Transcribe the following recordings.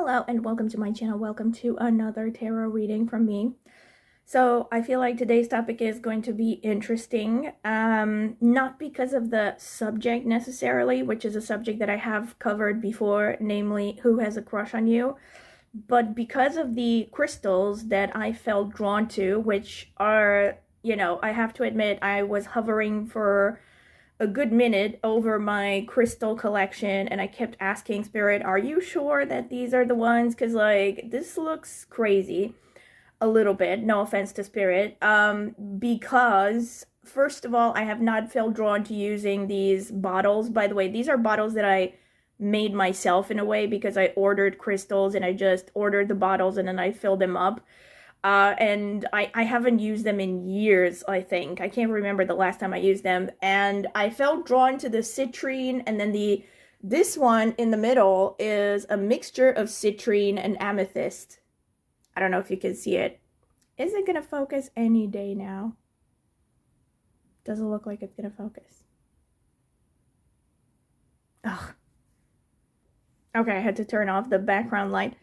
Hello and welcome to my channel. Welcome to another tarot reading from me. So I feel like today's topic is going to be interesting, not because of the subject necessarily, which is a subject that I have covered before, namely who has a crush on you, but because of the crystals that I felt drawn to, which are, I have to admit, I was hovering for a good minute over my crystal collection, and I kept asking Spirit, are you sure that these are the ones? Because like this looks crazy a little bit, no offense to Spirit, because first of all, I have not felt drawn to using these bottles. By the way, these are bottles that I made myself in a way, because I ordered crystals and I just ordered the bottles and then I filled them up. And I haven't used them in years, I think. I can't remember the last time I used them. And I felt drawn to the citrine, and then this one in the middle is a mixture of citrine and amethyst. I don't know if you can see it. Is it gonna focus any day now? Doesn't look like it's gonna focus. Ugh. Okay, I had to turn off the background light.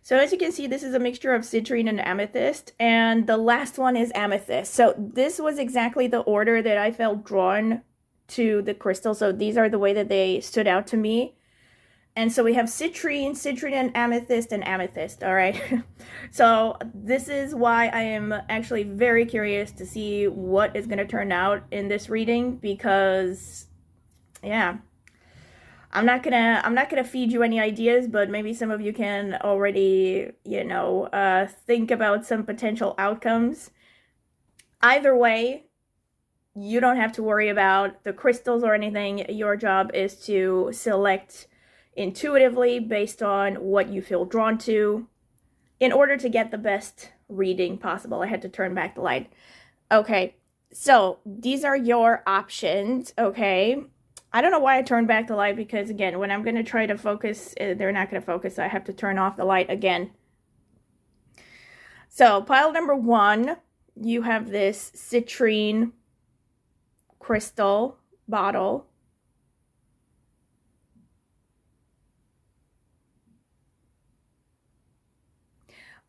So as you can see, this is a mixture of citrine and amethyst, and the last one is amethyst. So this was exactly the order that I felt drawn to the crystal. So these are the way that they stood out to me. And so we have citrine, and amethyst, all right? So this is why I am actually very curious to see what is going to turn out in this reading, because, yeah. I'm not gonna feed you any ideas, but maybe some of you can already, think about some potential outcomes. Either way, you don't have to worry about the crystals or anything. Your job is to select intuitively based on what you feel drawn to in order to get the best reading possible. I had to turn back the light. Okay, so these are your options, okay? I don't know why I turned back the light, because again, when I'm going to try to focus, they're not going to focus. So I have to turn off the light again. So pile number 1, you have this citrine crystal bottle.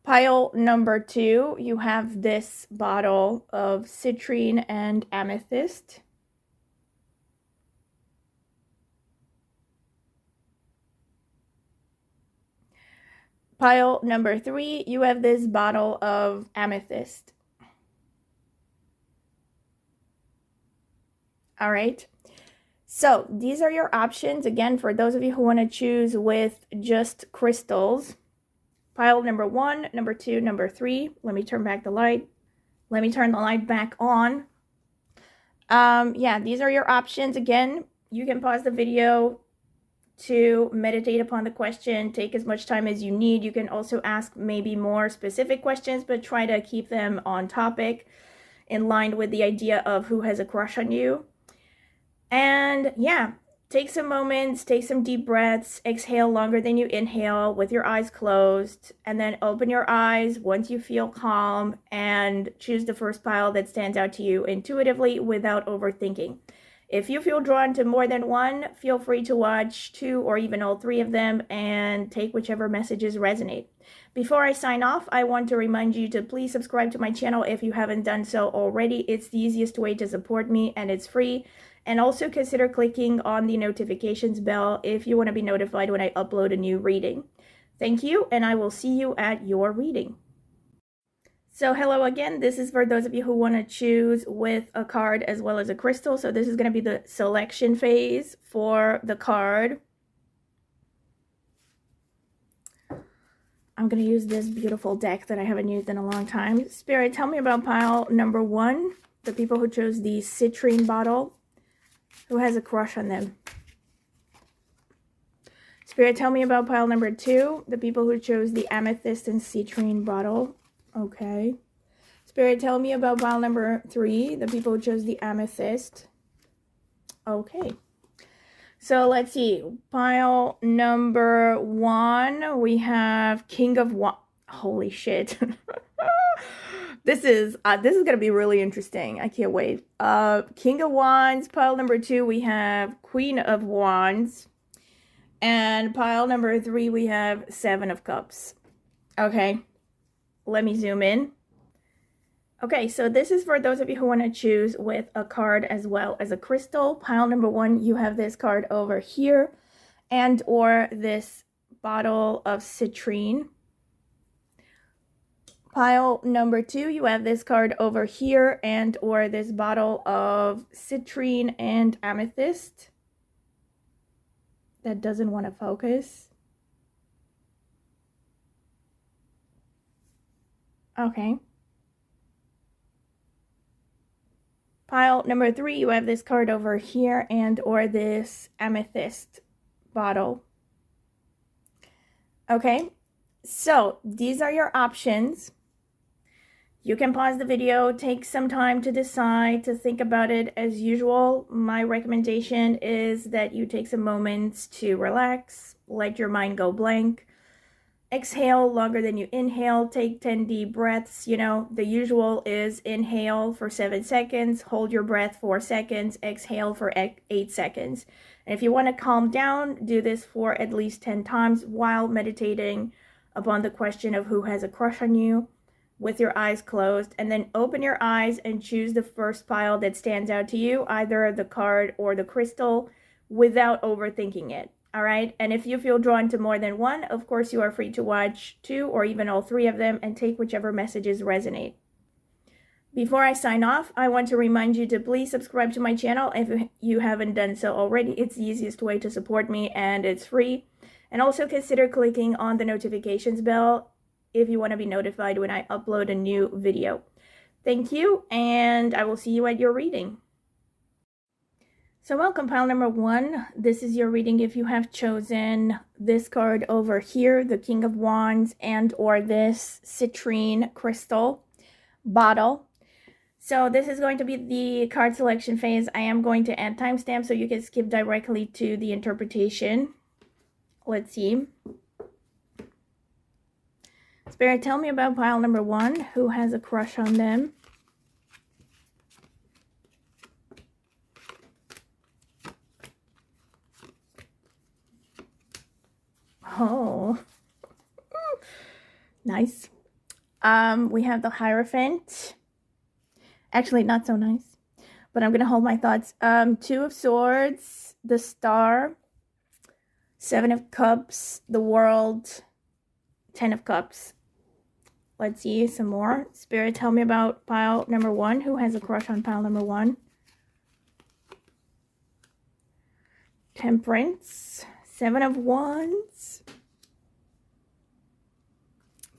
Pile number 2, you have this bottle of citrine and amethyst. Pile number 3, you have this bottle of amethyst. All right. So these are your options. Again, for those of you who want to choose with just crystals. Pile number 1, number 2, number 3. Let me turn back the light. Let me turn the light back on. Yeah, these are your options. Again, you can pause the video to meditate upon the question, take as much time as you need. You can also ask maybe more specific questions, but try to keep them on topic, in line with the idea of who has a crush on you. And yeah, take some moments, take some deep breaths, exhale longer than you inhale with your eyes closed, and then open your eyes once you feel calm and choose the first pile that stands out to you intuitively without overthinking. If you feel drawn to more than one, feel free to watch 2 or even all 3 of them and take whichever messages resonate. Before I sign off, I want to remind you to please subscribe to my channel if you haven't done so already. It's the easiest way to support me, and it's free. And also consider clicking on the notifications bell if you want to be notified when I upload a new reading. Thank you, and I will see you at your reading. So hello again, this is for those of you who want to choose with a card as well as a crystal. So this is going to be the selection phase for the card. I'm going to use this beautiful deck that I haven't used in a long time. Spirit, tell me about pile number 1, the people who chose the citrine bottle. Who has a crush on them? Spirit, tell me about pile number 2, the people who chose the amethyst and citrine bottle. Okay. Spirit, tell me about pile number 3, the people who chose the amethyst. Okay. So let's see. Pile number 1, we have King of Wands. Holy shit. This is gonna be really interesting. I can't wait. King of Wands. Pile number 2, we have Queen of Wands. And pile number 3, we have 7 of Cups. Okay, let me zoom in. Okay, so this is for those of you who want to choose with a card as well as a crystal. Pile number 1, you have this card over here and or this bottle of citrine. Pile number 2, you have this card over here and or this bottle of citrine and amethyst. That doesn't want to focus. Okay. Pile number 3, you have this card over here and or this amethyst bottle. Okay, so these are your options. You can pause the video, take some time to decide, to think about it. As usual, my recommendation is that you take some moments to relax, let your mind go blank, exhale longer than you inhale, take 10 deep breaths. You know, the usual is inhale for 7 seconds, hold your breath 4 seconds, exhale for 8 seconds. And if you want to calm down, do this for at least 10 times while meditating upon the question of who has a crush on you, with your eyes closed, and then open your eyes and choose the first pile that stands out to you, either the card or the crystal, without overthinking it. All right, and if you feel drawn to more than one, of course you are free to watch 2 or even all 3 of them and take whichever messages resonate. Before I sign off, I want to remind you to please subscribe to my channel if you haven't done so already. It's the easiest way to support me and it's free. And also consider clicking on the notifications bell if you want to be notified when I upload a new video. Thank you, and I will see you at your reading. So welcome, pile number 1. This is your reading if you have chosen this card over here, the King of Wands, and or this citrine crystal bottle. So this is going to be the card selection phase. I am going to add timestamps so you can skip directly to the interpretation. Let's see. Spirit, tell me about pile number 1. Who has a crush on them? Oh, nice. We have the Hierophant. Actually, not so nice, but I'm going to hold my thoughts. 2 of Swords, the Star, 7 of Cups, the World, 10 of Cups. Let's see some more. Spirit, tell me about pile number 1. Who has a crush on pile number 1? Temperance, 7 of Wands,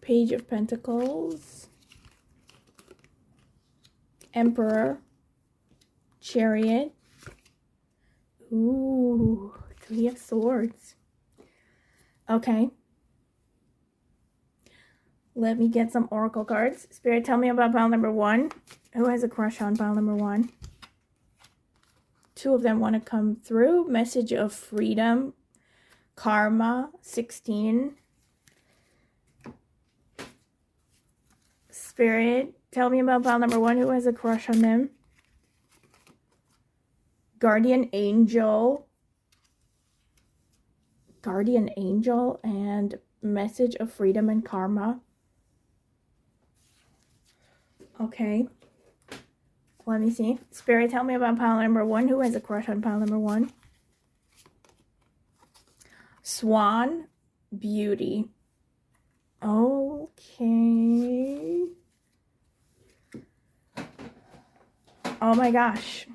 Page of Pentacles, Emperor, Chariot, ooh, 3 of Swords. Okay. Let me get some oracle cards. Spirit, tell me about pile number 1. Who has a crush on pile number 1? 2 of them want to come through. Message of freedom, karma, 16. Spirit, tell me about pile number 1. Who has a crush on them? Guardian angel, and message of freedom and karma. Okay. Let me see. Spirit, tell me about pile number 1. Who has a crush on pile number 1? Swan, beauty. Okay. Oh my gosh.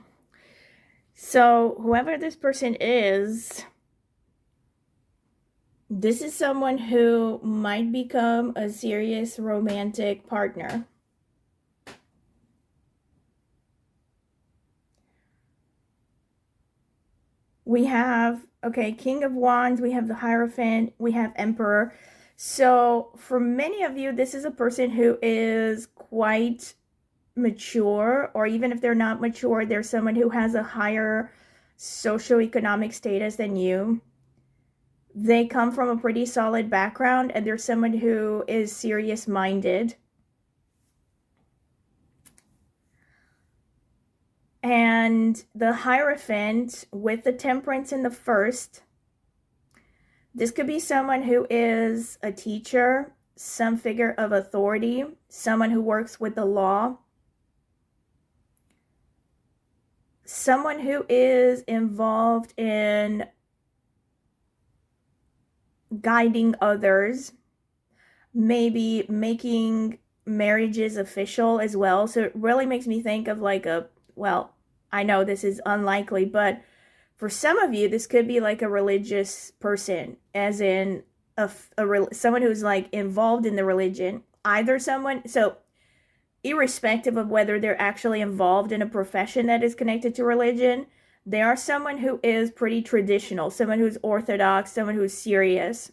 So whoever this person is, this is someone who might become a serious romantic partner. We have, okay, King of Wands, we have the Hierophant, we have Emperor. So for many of you, this is a person who is quite mature, or even if they're not mature, they're someone who has a higher socioeconomic status than you. They come from a pretty solid background, and they're someone who is serious-minded. And the Hierophant with the Temperance in the first, This could be someone who is a teacher, some figure of authority, someone who works with the law, someone who is involved in guiding others, maybe making marriages official as well. So it really makes me think of like well, I know this is unlikely, but for some of you, this could be like a religious person, as in someone who's like involved in the religion. Either someone, so irrespective of whether they're actually involved in a profession that is connected to religion, they are someone who is pretty traditional, someone who's orthodox, someone who's serious.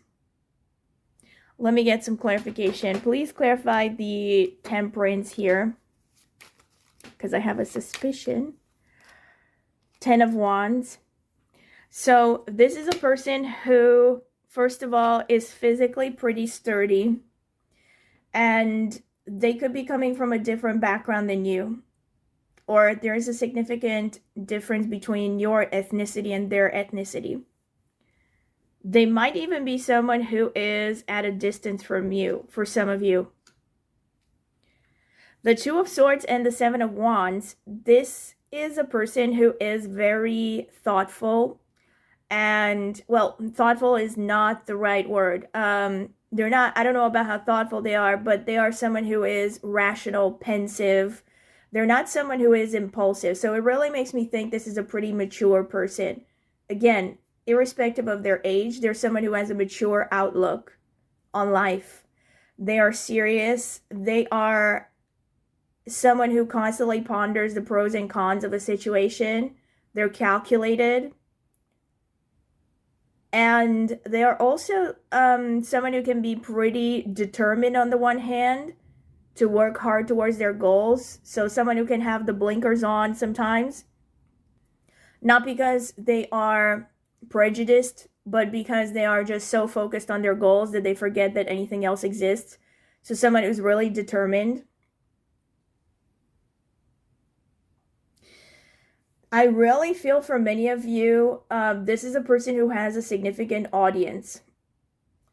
Let me get some clarification. Please clarify the temperance here, because I have a suspicion. 10 of Wands. So this is a person who, first of all, is physically pretty sturdy, and they could be coming from a different background than you, or there is a significant difference between your ethnicity and their ethnicity. They might even be someone who is at a distance from you, for some of you. The Two of Swords and the Seven of Wands, this is a person who is very thoughtful. And, well, thoughtful is not the right word. They're not, I don't know about how thoughtful they are, but they are someone who is rational, pensive. They're not someone who is impulsive. So it really makes me think this is a pretty mature person. Again, irrespective of their age, they're someone who has a mature outlook on life. They are serious. They are someone who constantly ponders the pros and cons of a situation. They're calculated. And they are also someone who can be pretty determined on the one hand to work hard towards their goals. So someone who can have the blinkers on sometimes. Not because they are prejudiced, but because they are just so focused on their goals that they forget that anything else exists. So someone who's really determined. I really feel for many of you, this is a person who has a significant audience,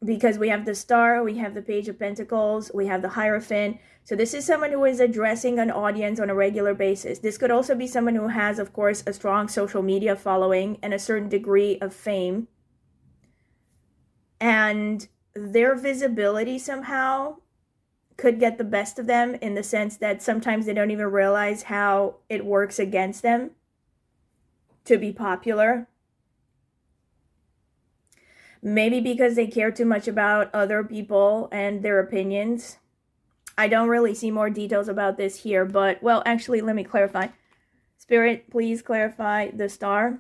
because we have the Star, we have the Page of Pentacles, we have the Hierophant. So this is someone who is addressing an audience on a regular basis. This could also be someone who has, of course, a strong social media following and a certain degree of fame. And their visibility somehow could get the best of them, in the sense that sometimes they don't even realize how it works against them to be popular. Maybe because they care too much about other people and their opinions. I don't really see more details about this here, but, well, actually, let me clarify. Spirit, please clarify the Star.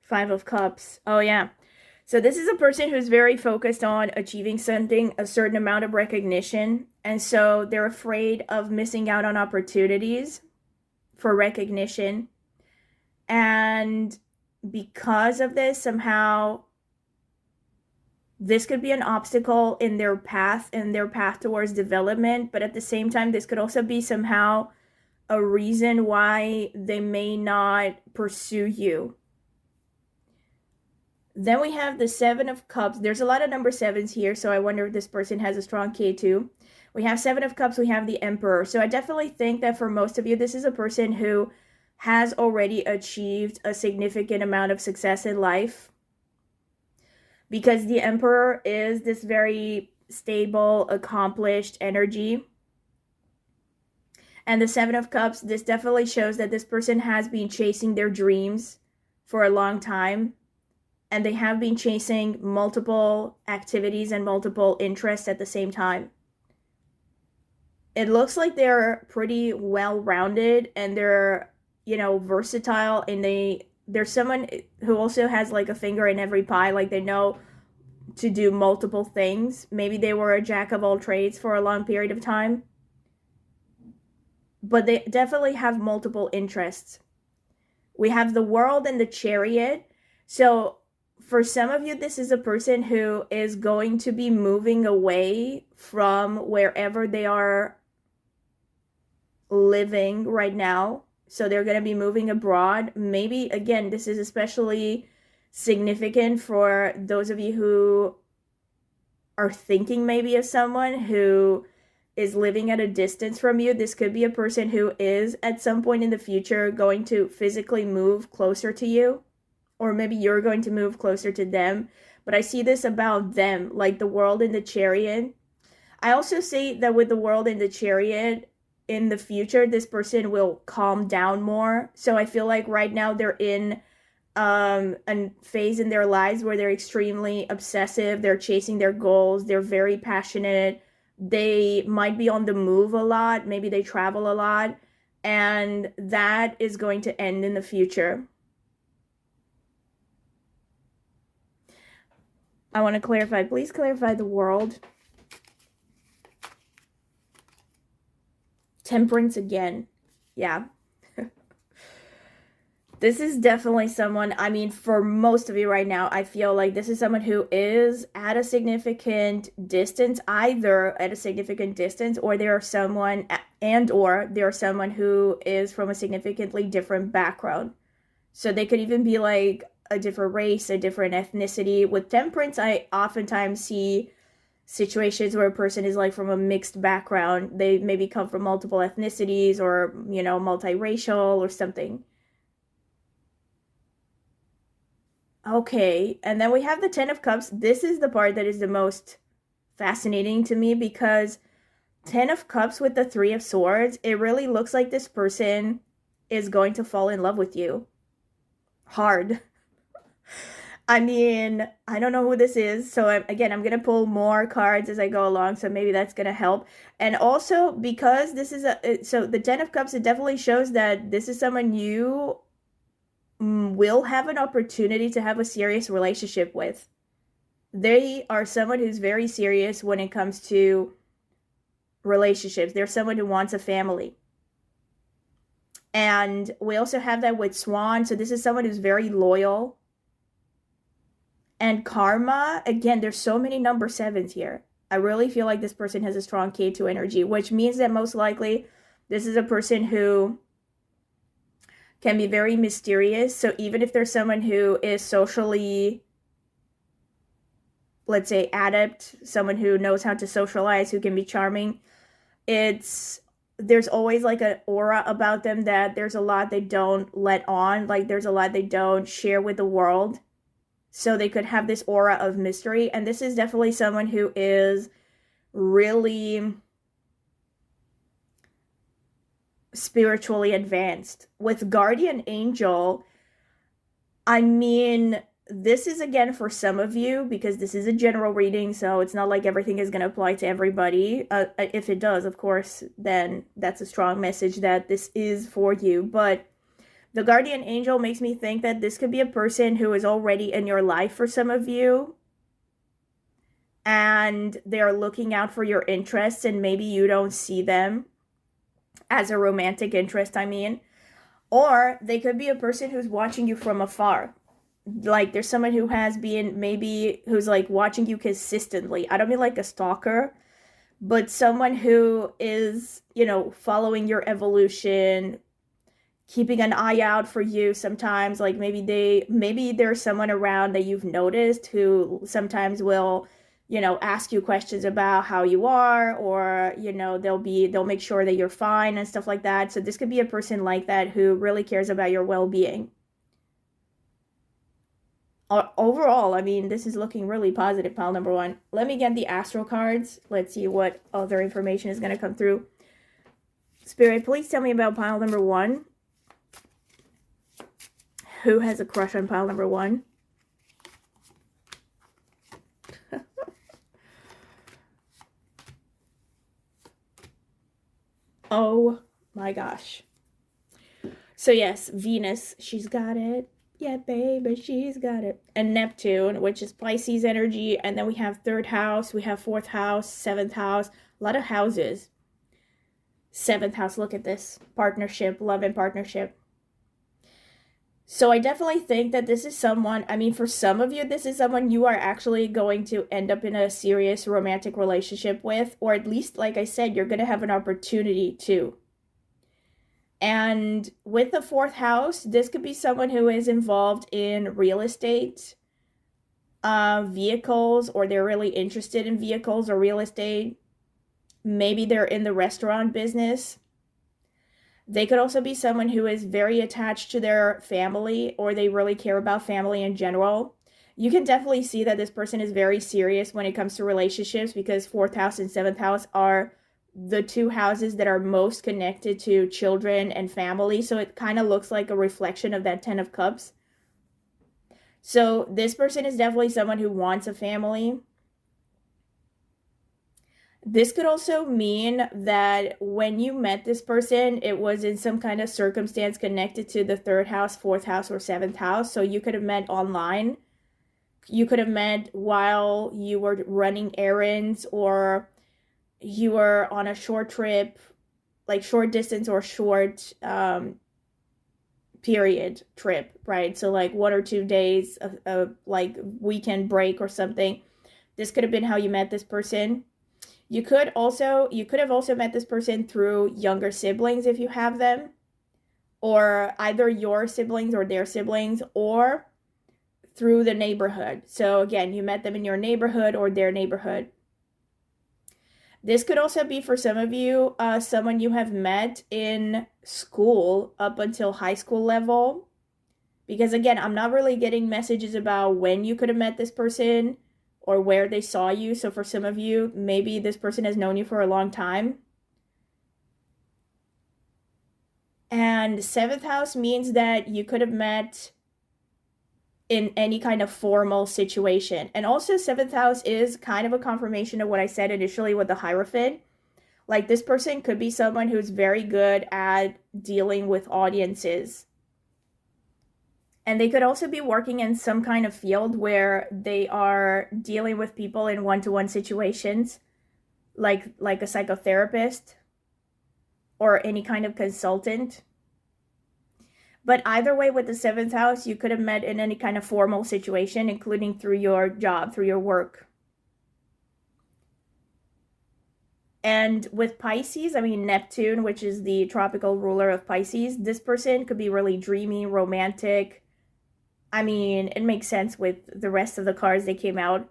5 of Cups. Oh, yeah. So this is a person who's very focused on achieving something, a certain amount of recognition. And so they're afraid of missing out on opportunities for recognition. And because of this, somehow, this could be an obstacle in their path towards development. But at the same time, this could also be somehow a reason why they may not pursue you. Then we have the 7 of Cups. There's a lot of number 7s here, so I wonder if this person has a strong K2. We have 7 of Cups, we have the Emperor. So I definitely think that for most of you, this is a person who has already achieved a significant amount of success in life. Because the Emperor is this very stable, accomplished energy. And the 7 of Cups, this definitely shows that this person has been chasing their dreams for a long time. And they have been chasing multiple activities and multiple interests at the same time. It looks like they're pretty well-rounded, and they're, you know, versatile, and they're someone who also has like a finger in every pie. Like, they know to do multiple things. Maybe they were a jack of all trades for a long period of time. But they definitely have multiple interests. We have the World and the Chariot. So for some of you, this is a person who is going to be moving away from wherever they are living right now. So they're going to be moving abroad. Maybe, again, this is especially significant for those of you who are thinking maybe of someone who is living at a distance from you. This could be a person who is at some point in the future going to physically move closer to you, or maybe you're going to move closer to them. But I see this about them, like the World in the Chariot. I also see that with the World in the Chariot, in the future, this person will calm down more. So I feel like right now they're in a phase in their lives where they're extremely obsessive, they're chasing their goals, they're very passionate, they might be on the move a lot, maybe they travel a lot, and that is going to end in the future. I want to clarify, please clarify the World. Temperance again. Yeah. This is definitely someone, I mean, for most of you right now, I feel like this is someone who is at a significant distance, either at a significant distance, or they are someone, or they're someone who is from a significantly different background. So they could even be like a different race, a different ethnicity. With temperance, I oftentimes see situations where a person is like from a mixed background. They maybe come from multiple ethnicities, or, you know, multiracial or something. Okay, and then we have the Ten of Cups. This is the part that is the most fascinating to me, because Ten of Cups with the Three of Swords, it really looks like this person is going to fall in love with you. Hard. I mean, I don't know who this is, so I'm going to pull more cards as I go along, so maybe that's going to help. And also, because this is so the Ten of Cups, it definitely shows that this is someone you will have an opportunity to have a serious relationship with. They are someone who's very serious when it comes to relationships. They're someone who wants a family. And we also have that with Swan. So this is someone who's very loyal. And Karma, again, there's so many number 7s here. I really feel like this person has a strong K2 energy, which means that most likely this is a person who can be very mysterious. So even if there's someone who is socially, let's say, adept, someone who knows how to socialize, who can be charming, there's always like an aura about them that there's a lot they don't let on, like there's a lot they don't share with the world. So they could have this aura of mystery. And this is definitely someone who is really spiritually advanced. With Guardian Angel, I mean, this is again for some of you, because this is a general reading, so it's not like everything is going to apply to everybody. If it does, of course, then that's a strong message that this is for you. But the Guardian Angel makes me think that this could be a person who is already in your life for some of you, and they're looking out for your interests, and maybe you don't see them as a romantic interest, I mean. Or they could be a person who's watching you from afar. Like there's someone who has been, maybe who's like watching you consistently. I don't mean like a stalker, but someone who is, you know, following your evolution, keeping an eye out for you sometimes. Like maybe there's someone around that you've noticed who sometimes will, you know, ask you questions about how you are, or, you know, they'll make sure that you're fine and stuff like that. So this could be a person like that who really cares about your well-being. Overall, I mean, this is looking really positive, pile number 1. Let me get the Astro cards. Let's see what other information is going to come through. Spirit, please tell me about pile number 1. Who has a crush on pile number 1? Oh my gosh. So yes, Venus, she's got it. Yeah, baby, she's got it. And Neptune, which is Pisces energy. And then we have 3rd house, we have 4th house, 7th house. A lot of houses. 7th house, look at this. Partnership, love and partnership. So I definitely think that this is someone, I mean, for some of you, this is someone you are actually going to end up in a serious romantic relationship with, or at least, like I said, you're going to have an opportunity to. And with the 4th house, this could be someone who is involved in real estate, vehicles, or they're really interested in vehicles or real estate. Maybe they're in the restaurant business. They could also be someone who is very attached to their family, or they really care about family in general. You can definitely see that this person is very serious when it comes to relationships, because 4th house and 7th house are the 2 houses that are most connected to children and family. So it kind of looks like a reflection of that 10 of Cups. So this person is definitely someone who wants a family. This could also mean that when you met this person, it was in some kind of circumstance connected to the 3rd house, 4th house, or 7th house. So you could have met online. You could have met while you were running errands, or you were on a short trip, like short distance or short period trip, right? So like 1 or 2 days of like weekend break or something. This could have been how you met this person. You could have also met this person through younger siblings if you have them, or either your siblings or their siblings, or through the neighborhood. So again, you met them in your neighborhood or their neighborhood. This could also be, for some of you, someone you have met in school up until high school level. Because again, I'm not really getting messages about when you could have met this person or where they saw you. So for some of you, maybe this person has known you for a long time. And 7th house means that you could have met in any kind of formal situation. And also 7th house is kind of a confirmation of what I said initially with the Hierophant. Like, this person could be someone who's very good at dealing with audiences. And they could also be working in some kind of field where they are dealing with people in one-to-one situations, like a psychotherapist or any kind of consultant. But either way, with the 7th house, you could have met in any kind of formal situation, including through your job, through your work. And with Pisces, I mean, Neptune, which is the tropical ruler of Pisces, this person could be really dreamy, romantic. I mean, it makes sense with the rest of the cards that came out.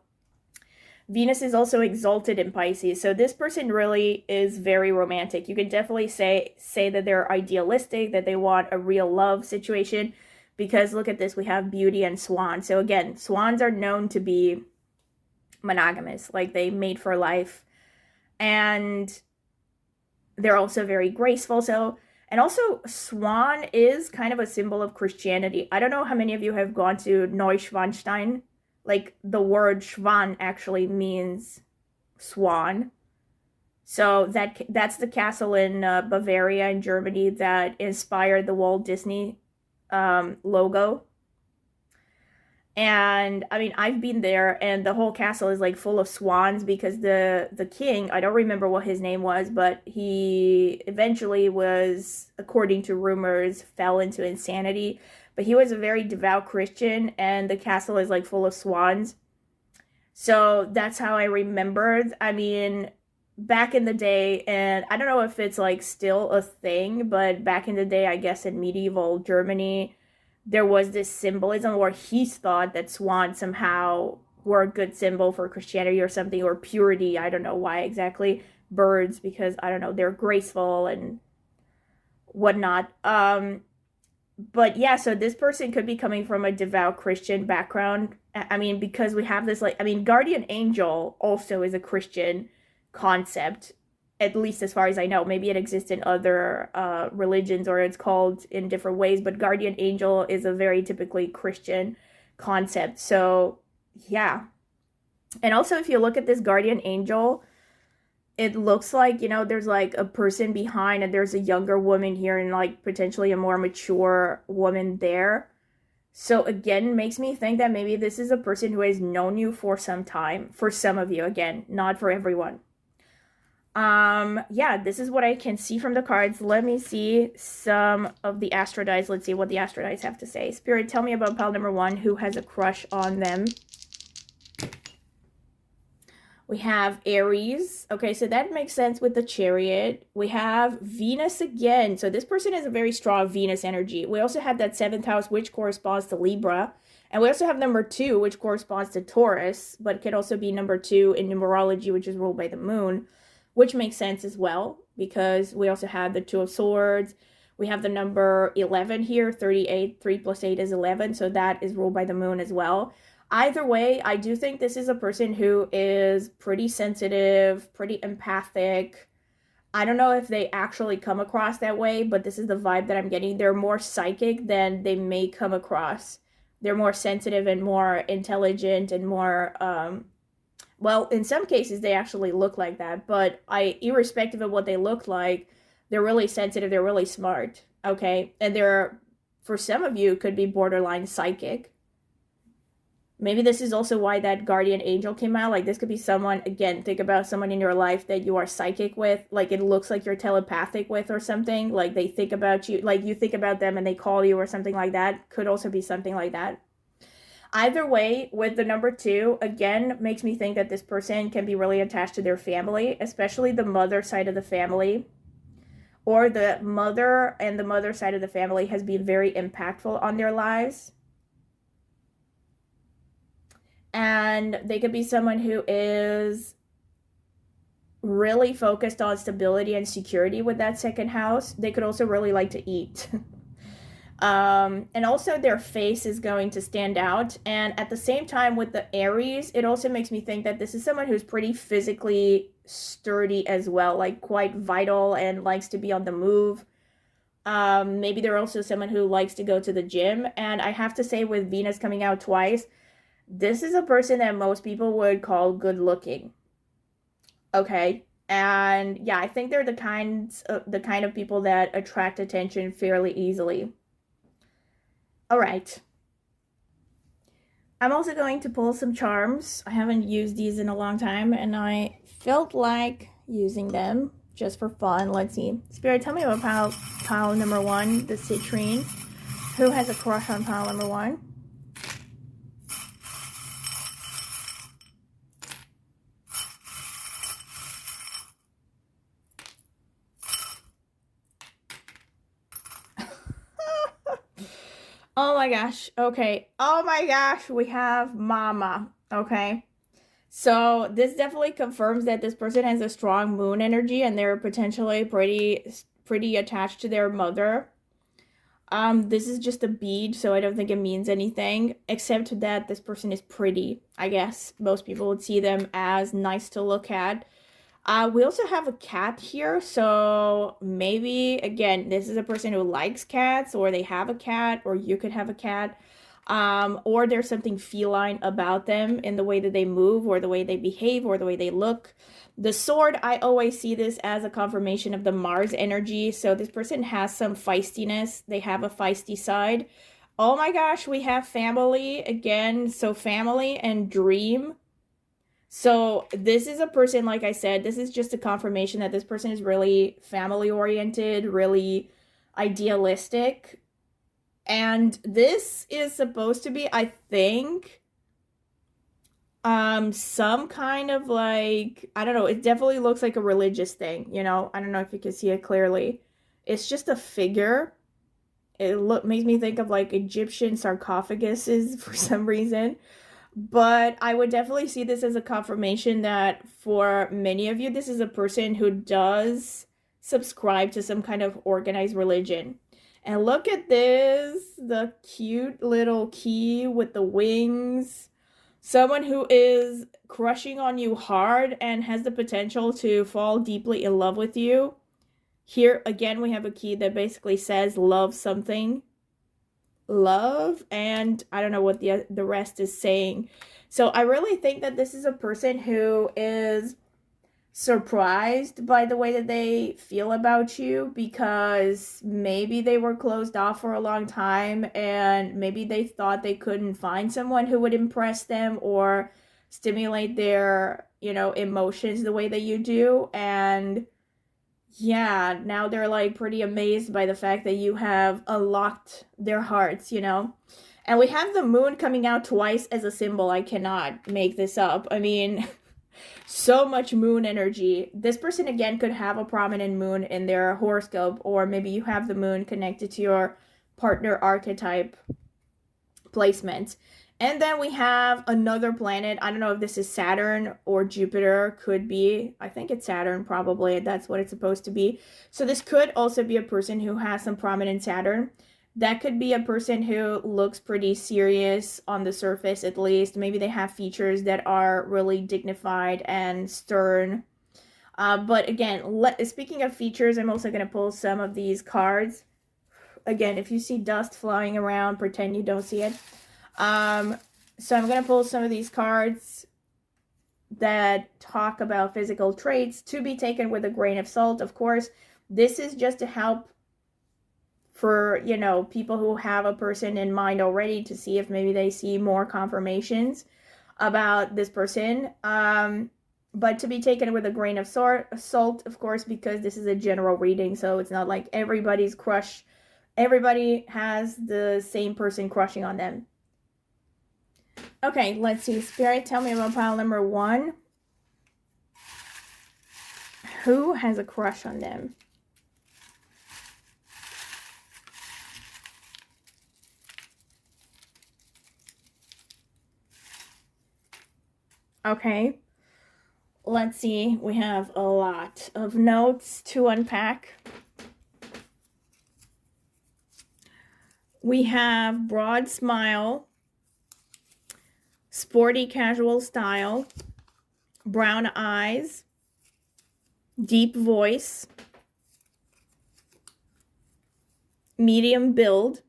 Venus is also exalted in Pisces, so this person really is very romantic. You can definitely say that they're idealistic, that they want a real love situation, because look at this, we have Beauty and Swan. So again, swans are known to be monogamous, like they mate for life, and they're also very graceful. So, and also swan is kind of a symbol of Christianity. I don't know how many of you have gone to Neuschwanstein. Like, the word Schwan actually means swan. So that's the castle in Bavaria in Germany that inspired the Walt Disney logo. And I mean, I've been there, and the whole castle is like full of swans, because the king, I don't remember what his name was, but he eventually was, according to rumors, fell into insanity. But he was a very devout Christian, and the castle is like full of swans. So that's how I remembered. I mean, back in the day, and I don't know if it's like still a thing, but back in the day, I guess in medieval Germany, there was this symbolism where he thought that swans somehow were a good symbol for Christianity or something, or purity. I don't know why exactly. Birds, because I don't know, they're graceful and whatnot. But yeah, so this person could be coming from a devout Christian background. I mean, because we have this, like, I mean, guardian angel also is a Christian concept, at least as far as I know. Maybe it exists in other religions, or it's called in different ways, but guardian angel is a very typically Christian concept. So yeah. And also, if you look at this guardian angel, it looks like, you know, there's like a person behind, and there's a younger woman here, and like potentially a more mature woman there. So again, makes me think that maybe this is a person who has known you for some time, for some of you, again, not for everyone. Yeah, this is what I can see from the cards. Let me see some of the Astro Dice. Let's see what the Astro Dice have to say. Spirit, tell me about pile number 1. Who has a crush on them? We have Aries. Okay, so that makes sense with the Chariot. We have Venus again. So this person has a very strong Venus energy. We also have that 7th house, which corresponds to Libra. And we also have number 2, which corresponds to Taurus, but can also be number 2 in numerology, which is ruled by the moon, which makes sense as well, because we also have the 2 of Swords. We have the number 11 here, 38. 3 plus 8 is 11, so that is ruled by the moon as well. Either way, I do think this is a person who is pretty sensitive, pretty empathic. I don't know if they actually come across that way, but this is the vibe that I'm getting. They're more psychic than they may come across. They're more sensitive and more intelligent and more, well, in some cases they actually look like that, but irrespective of what they look like, they're really sensitive, they're really smart, okay? And they're, for some of you, could be borderline psychic. Maybe this is also why that guardian angel came out. Like, this could be someone, again, think about someone in your life that you are psychic with. Like, it looks like you're telepathic with or something. Like, they think about you, like you think about them and they call you or something like that. Could also be something like that. Either way, with the number 2, again, makes me think that this person can be really attached to their family, especially the mother side of the family. Or the mother and the mother side of the family has been very impactful on their lives. And they could be someone who is really focused on stability and security with that 2nd house. They could also really like to eat. And also their face is going to stand out. And at the same time with the Aries, it also makes me think that this is someone who's pretty physically sturdy as well, like quite vital and likes to be on the move. Maybe they're also someone who likes to go to the gym. And I have to say, with Venus coming out twice, this is a person that most people would call good looking. Okay. And yeah, I think they're the kind of people that attract attention fairly easily. All right. I'm also going to pull some charms. I haven't used these in a long time, and I felt like using them just for fun. Let's see. Spirit, tell me about pile number 1, the citrine. Who has a crush on pile number 1? Oh my gosh. Okay. Oh my gosh. We have Mama. Okay. So this definitely confirms that this person has a strong moon energy and they're potentially pretty attached to their mother. This is just a bead, so I don't think it means anything, except that this person is pretty. I guess most people would see them as nice to look at. We also have a cat here, so maybe, again, this is a person who likes cats, or they have a cat, or you could have a cat, or there's something feline about them in the way that they move, or the way they behave, or the way they look. The sword, I always see this as a confirmation of the Mars energy, so this person has some feistiness. They have a feisty side. Oh my gosh, we have family again, so family and dream. So this is a person, like I said, this is just a confirmation that this person is really family oriented, really idealistic. And this is supposed to be, I think, some kind of like, I don't know, it definitely looks like a religious thing, you know? I don't know if you can see it clearly. It's just a figure. It makes me think of like Egyptian sarcophaguses for some reason. But I would definitely see this as a confirmation that for many of you, this is a person who does subscribe to some kind of organized religion. And look at this, the cute little key with the wings. Someone who is crushing on you hard and has the potential to fall deeply in love with you. Here, again, we have a key that basically says love something. Love, and I don't know what the rest is saying. So I really think that this is a person who is surprised by the way that they feel about you, because maybe they were closed off for a long time and maybe they thought they couldn't find someone who would impress them or stimulate their, you know, emotions the way that you do. And yeah, now they're like pretty amazed by the fact that you have unlocked their hearts, you know? And we have the moon coming out twice as a symbol. I cannot make this up. I mean, So much moon energy. This person, again, could have a prominent moon in their horoscope, or maybe you have the moon connected to your partner archetype placement. And then we have another planet. I don't know if this is Saturn or Jupiter. Could be. I think it's Saturn, probably. That's what it's supposed to be. So this could also be a person who has some prominent Saturn. That could be a person who looks pretty serious on the surface, at least. Maybe they have features that are really dignified and stern. But again, speaking of features, I'm also going to pull some of these cards. Again, if you see dust flying around, pretend you don't see it. So I'm going to pull some of these cards that talk about physical traits, to be taken with a grain of salt. Of course, this is just to help for, you know, people who have a person in mind already, to see if maybe they see more confirmations about this person. But to be taken with a grain of salt, of course, because this is a general reading, so it's not like everybody's crush. Everybody has the same person crushing on them. Okay, let's see. Spirit, tell me about pile number 1. Who has a crush on them? Okay, let's see. We have a lot of notes to unpack. We have broad smile, sporty casual style, brown eyes, deep voice, medium build,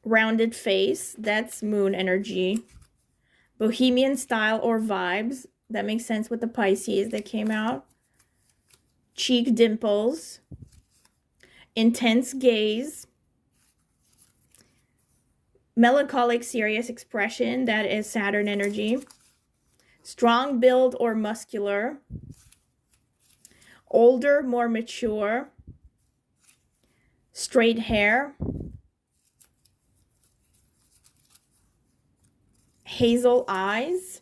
rounded face, that's moon energy, bohemian style or vibes, that makes sense with the Pisces that came out, cheek dimples, intense gaze, melancholic serious expression, that is Saturn energy, strong build or muscular, older, more mature, straight hair, hazel eyes,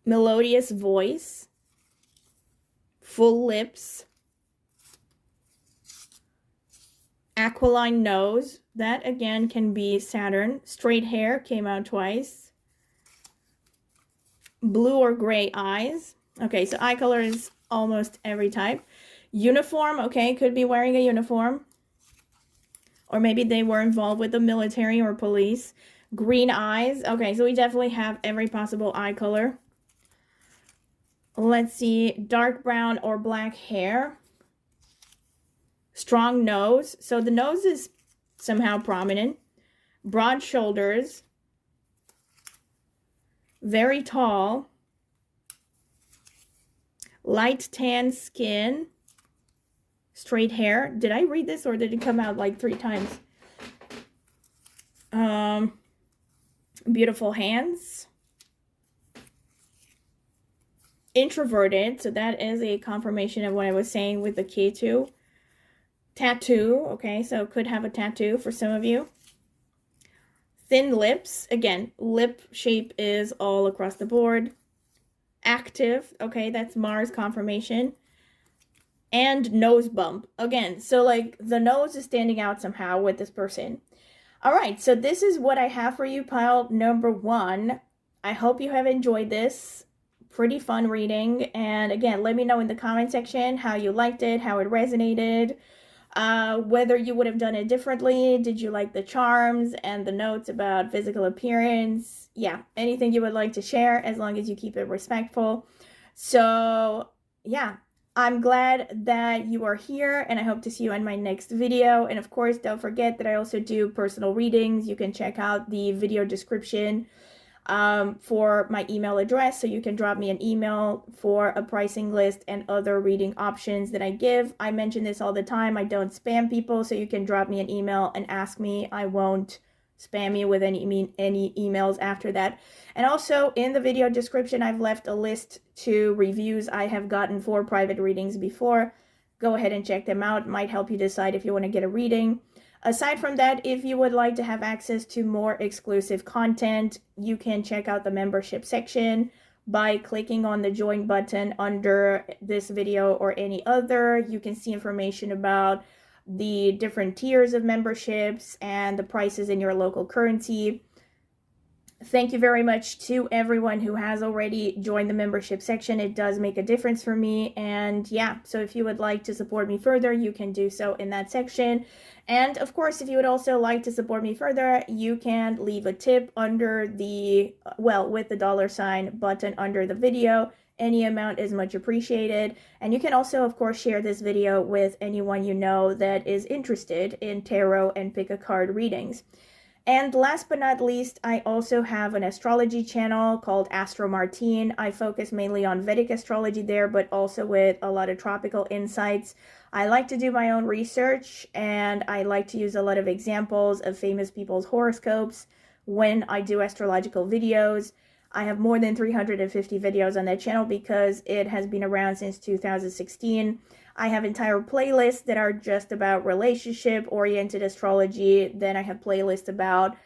melodious voice, full lips, aquiline nose, that again can be Saturn, straight hair came out twice, blue or gray eyes. Okay, so eye color is almost every type. Uniform, okay, could be wearing a uniform, or maybe they were involved with the military or police. Green eyes, okay, so we definitely have every possible eye color. Let's see, dark brown or black hair, strong nose, so the nose is somehow prominent, broad shoulders, very tall, light tan skin, straight hair. Did I read this or did it come out like 3 times? Beautiful hands, introverted, so that is a confirmation of what I was saying with the K2. Tattoo, okay, so could have a tattoo for some of you. Thin lips, again, lip shape is all across the board. Active, okay, that's Mars confirmation. And nose bump, again, so like the nose is standing out somehow with this person. All right, so this is what I have for you, pile number 1. I hope you have enjoyed this. Pretty fun reading. And again, let me know in the comment section how you liked it, how it resonated, whether you would have done it differently. Did you like the charms and the notes about physical appearance? Yeah, anything you would like to share, as long as you keep it respectful. So yeah, I'm glad that you are here, and I hope to see you in my next video. And of course, don't forget that I also do personal readings. You can check out the video description for my email address, so you can drop me an email for a pricing list and other reading options that I give. I mention this all the time. I don't spam people, so you can drop me an email and ask me. I won't spam you with any emails after that. And also in the video description, I've left a list to reviews I have gotten for private readings before. Go ahead and check them out. Might help you decide if you want to get a reading. Aside from that, if you would like to have access to more exclusive content, you can check out the membership section by clicking on the join button under this video or any other. You can see information about the different tiers of memberships and the prices in your local currency. Thank you very much to everyone who has already joined the membership section. It does make a difference for me. And yeah, so if you would like to support me further, you can do so in that section. And of course, if you would also like to support me further, you can leave a tip under the, well, with the $ button under the video. Any amount is much appreciated. And you can also, of course, share this video with anyone you know that is interested in tarot and pick a card readings. And last but not least, I also have an astrology channel called Astro Martine. I focus mainly on Vedic astrology there, but also with a lot of tropical insights. I like to do my own research, and I like to use a lot of examples of famous people's horoscopes when I do astrological videos. I have more than 350 videos on that channel because it has been around since 2016. I have entire playlists that are just about relationship-oriented astrology. Then I have playlists about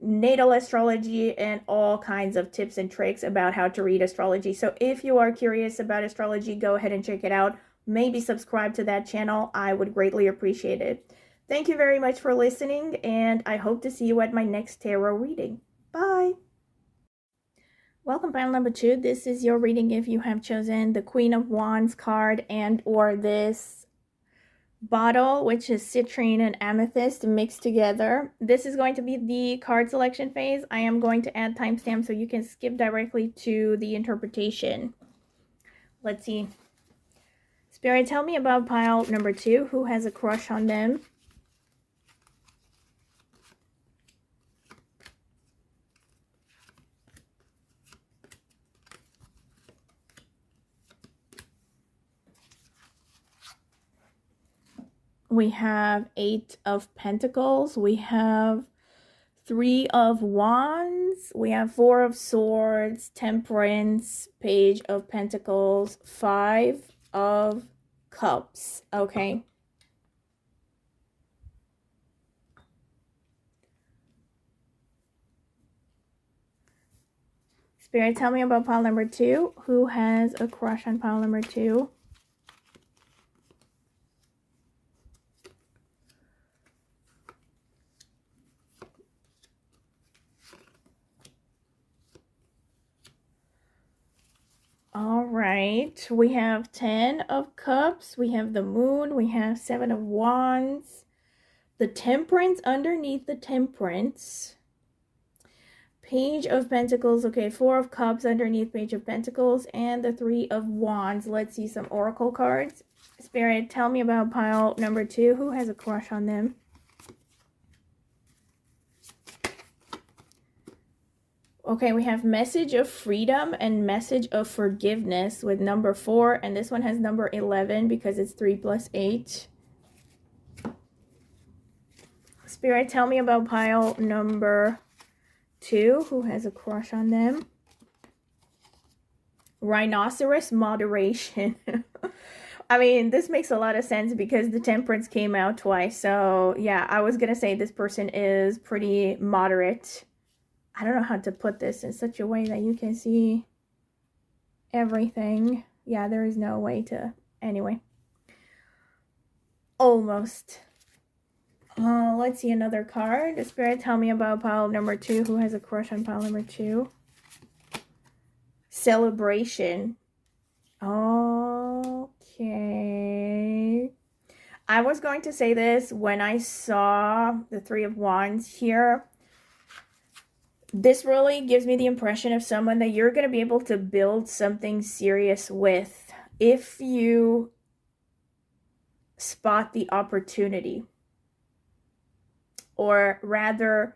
natal astrology and all kinds of tips and tricks about how to read astrology. So if you are curious about astrology, go ahead and check it out. Maybe subscribe to that channel. I would greatly appreciate it. Thank you very much for listening, and I hope to see you at my next tarot reading. Bye! Welcome, pile number 2. This is your reading if you have chosen the Queen of Wands card and or this bottle, which is citrine and amethyst mixed together. This is going to be the card selection phase. I am going to add timestamps so you can skip directly to the interpretation. Let's see. Spirit, tell me about pile number 2. Who has a crush on them? We have 8 of Pentacles. We have 3 of Wands. We have 4 of Swords, Temperance, Page of Pentacles, 5 of Cups. Okay. Spirit, tell me about pile number 2. Who has a crush on pile number 2? All right, we have 10 of Cups, we have the Moon, we have 7 of Wands, the Temperance underneath the Temperance, Page of Pentacles, okay, 4 of Cups underneath Page of Pentacles, and the 3 of Wands. Let's see some Oracle cards. Spirit, tell me about pile number 2. Who has a crush on them? Okay, we have Message of Freedom and Message of Forgiveness with number 4. And this one has number 11 because it's 3 plus 8. Spirit, tell me about pile number 2. Who has a crush on them? Rhinoceros, Moderation. I mean, this makes a lot of sense because the Temperance came out twice. So, yeah, I was going to say this person is pretty moderate. I don't know how to put this in such a way that you can see everything. Yeah, there is no way to... Anyway. Almost. Let's see another card. Spirit, tell me about pile number 2. Who has a crush on pile number 2? Celebration. Okay. I was going to say this when I saw the 3 of Wands here. This really gives me the impression of someone that you're going to be able to build something serious with if you spot the opportunity. Or rather,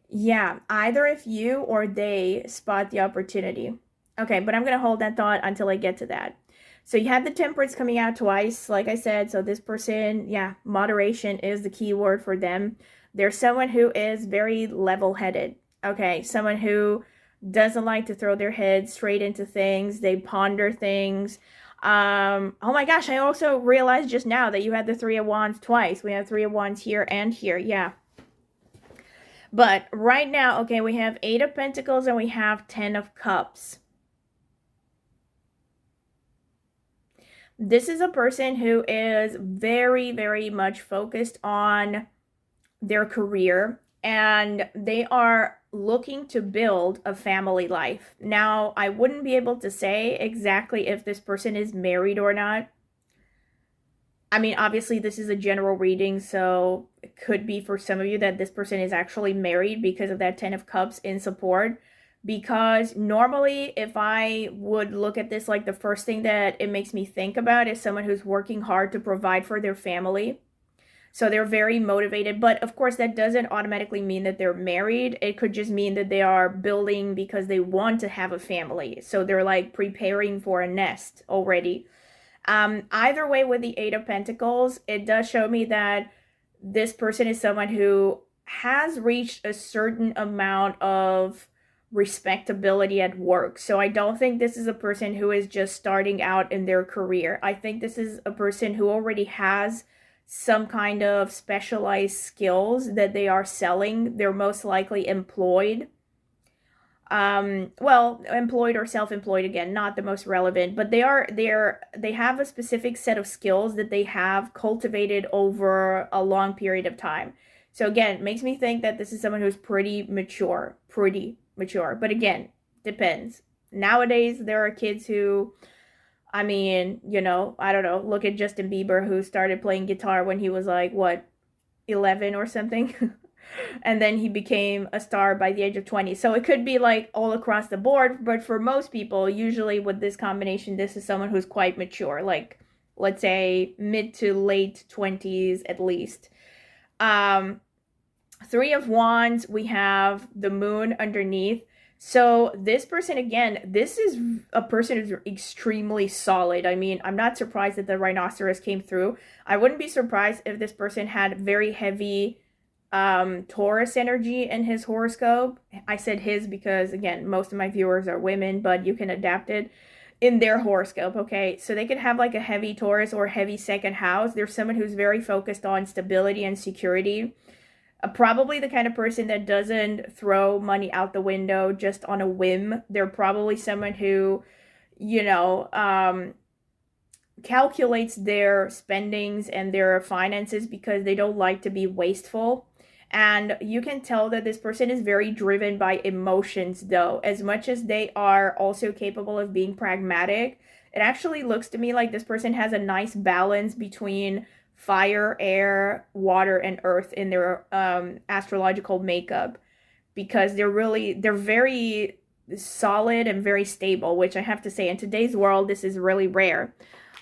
yeah, either if you or they spot the opportunity. Okay, but I'm going to hold that thought until I get to that. So you have the Temperance coming out twice, like I said. So this person, yeah, moderation is the key word for them. There's someone who is very level-headed, okay? Someone who doesn't like to throw their head straight into things. They ponder things. Oh my gosh, I also realized just now that you had the Three of Wands twice. We have Three of Wands here and here. Yeah. But right now, okay, we have Eight of Pentacles and we have 10 of Cups. This is a person who is very, very much focused on their career, and they are looking to build a family life. Now, I wouldn't be able to say exactly if this person is married or not. I mean, obviously, this is a general reading, so it could be for some of you that this person is actually married because of that 10 of Cups in support. Because normally, if I would look at this, like the first thing that it makes me think about is someone who's working hard to provide for their family. So they're very motivated, but of course that doesn't automatically mean that they're married. It could just mean that they are building because they want to have a family. So they're like preparing for a nest already. Either way, with the Eight of Pentacles, it does show me that this person is someone who has reached a certain amount of respectability at work. So I don't think this is a person who is just starting out in their career. I think this is a person who already has some kind of specialized skills that they are selling. They're most likely employed. Well, employed or self-employed, again, not the most relevant, but they have a specific set of skills that they have cultivated over a long period of time. So again, it makes me think that this is someone who's pretty mature. But again, depends. Nowadays, there are kids who, I mean, you know, I don't know, look at Justin Bieber, who started playing guitar when he was like, what, 11 or something? And then he became a star by the age of 20. So it could be like all across the board, but for most people, usually with this combination, this is someone who's quite mature, like, let's say mid to late 20s at least. Three of Wands, we have the Moon underneath. So this person, again, this is a person who's extremely solid. I mean, I'm not surprised that the rhinoceros came through. I wouldn't be surprised if this person had very heavy Taurus energy in his horoscope. I said his because, again, most of my viewers are women, but you can adapt it in their horoscope, okay? So they could have like a heavy Taurus or heavy second house. There's someone who's very focused on stability and security. Probably the kind of person that doesn't throw money out the window just on a whim. They're probably someone who, you know, calculates their spendings and their finances because they don't like to be wasteful. And you can tell that this person is very driven by emotions, though. As much as they are also capable of being pragmatic, it actually looks to me like this person has a nice balance between fire, air, water, and earth in their astrological makeup, because they're very solid and very stable, which I have to say in today's world, this is really rare.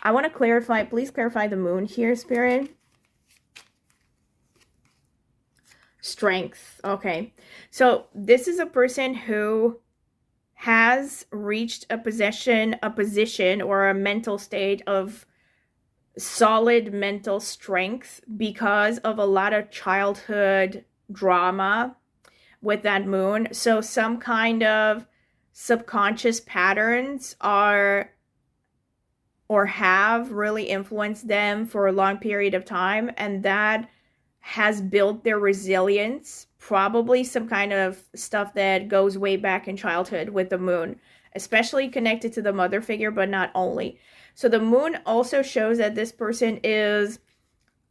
I want to clarify, please clarify the Moon here, Spirit. Strength. Okay. So this is a person who has reached a position or a mental state of solid mental strength because of a lot of childhood drama with that Moon. So some kind of subconscious patterns are or have really influenced them for a long period of time, and that has built their resilience. Probably some kind of stuff that goes way back in childhood with the Moon, especially connected to the mother figure, but not only. So the Moon also shows that this person is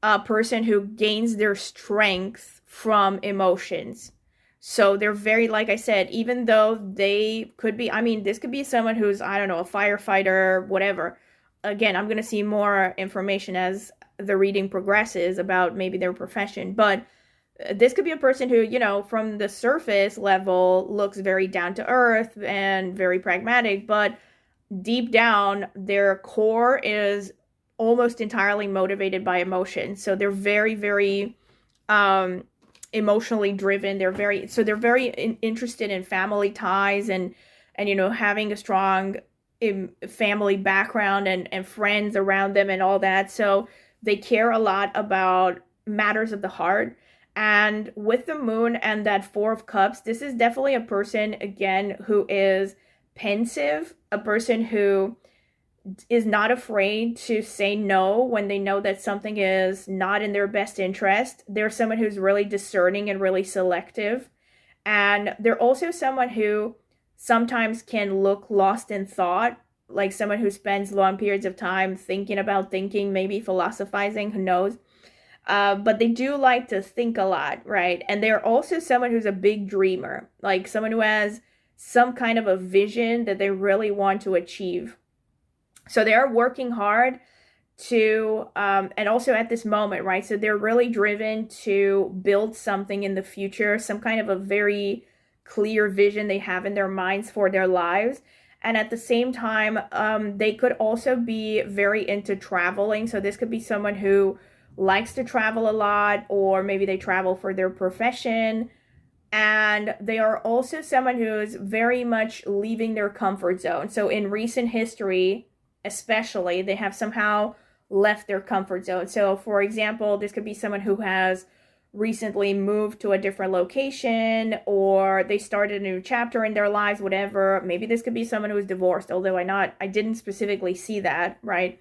a person who gains their strength from emotions. So they're very, like I said, even though they could be, I mean, this could be someone who's, I don't know, a firefighter, whatever. Again, I'm going to see more information as the reading progresses about maybe their profession. But this could be a person who, you know, from the surface level looks very down to earth and very pragmatic, but deep down, their core is almost entirely motivated by emotion. So they're very, very emotionally driven. They're very interested in family ties and you know, having a strong family background and friends around them and all that. So they care a lot about matters of the heart. And with the Moon and that Four of Cups, this is definitely a person, again, who is pensive, a person who is not afraid to say no when they know that something is not in their best interest. They're someone who's really discerning and really selective. And they're also someone who sometimes can look lost in thought, like someone who spends long periods of time thinking about thinking, maybe philosophizing, who knows. But they do like to think a lot, right? And they're also someone who's a big dreamer, like someone who has some kind of a vision that they really want to achieve. So they're working hard to, and also at this moment, right? So they're really driven to build something in the future, some kind of a very clear vision they have in their minds for their lives. And at the same time, they could also be very into traveling. So this could be someone who likes to travel a lot, or maybe they travel for their profession. And they are also someone who is very much leaving their comfort zone. So in recent history, especially, they have somehow left their comfort zone. So for example, this could be someone who has recently moved to a different location, or they started a new chapter in their lives, whatever. Maybe this could be someone who is divorced, although I didn't specifically see that, right?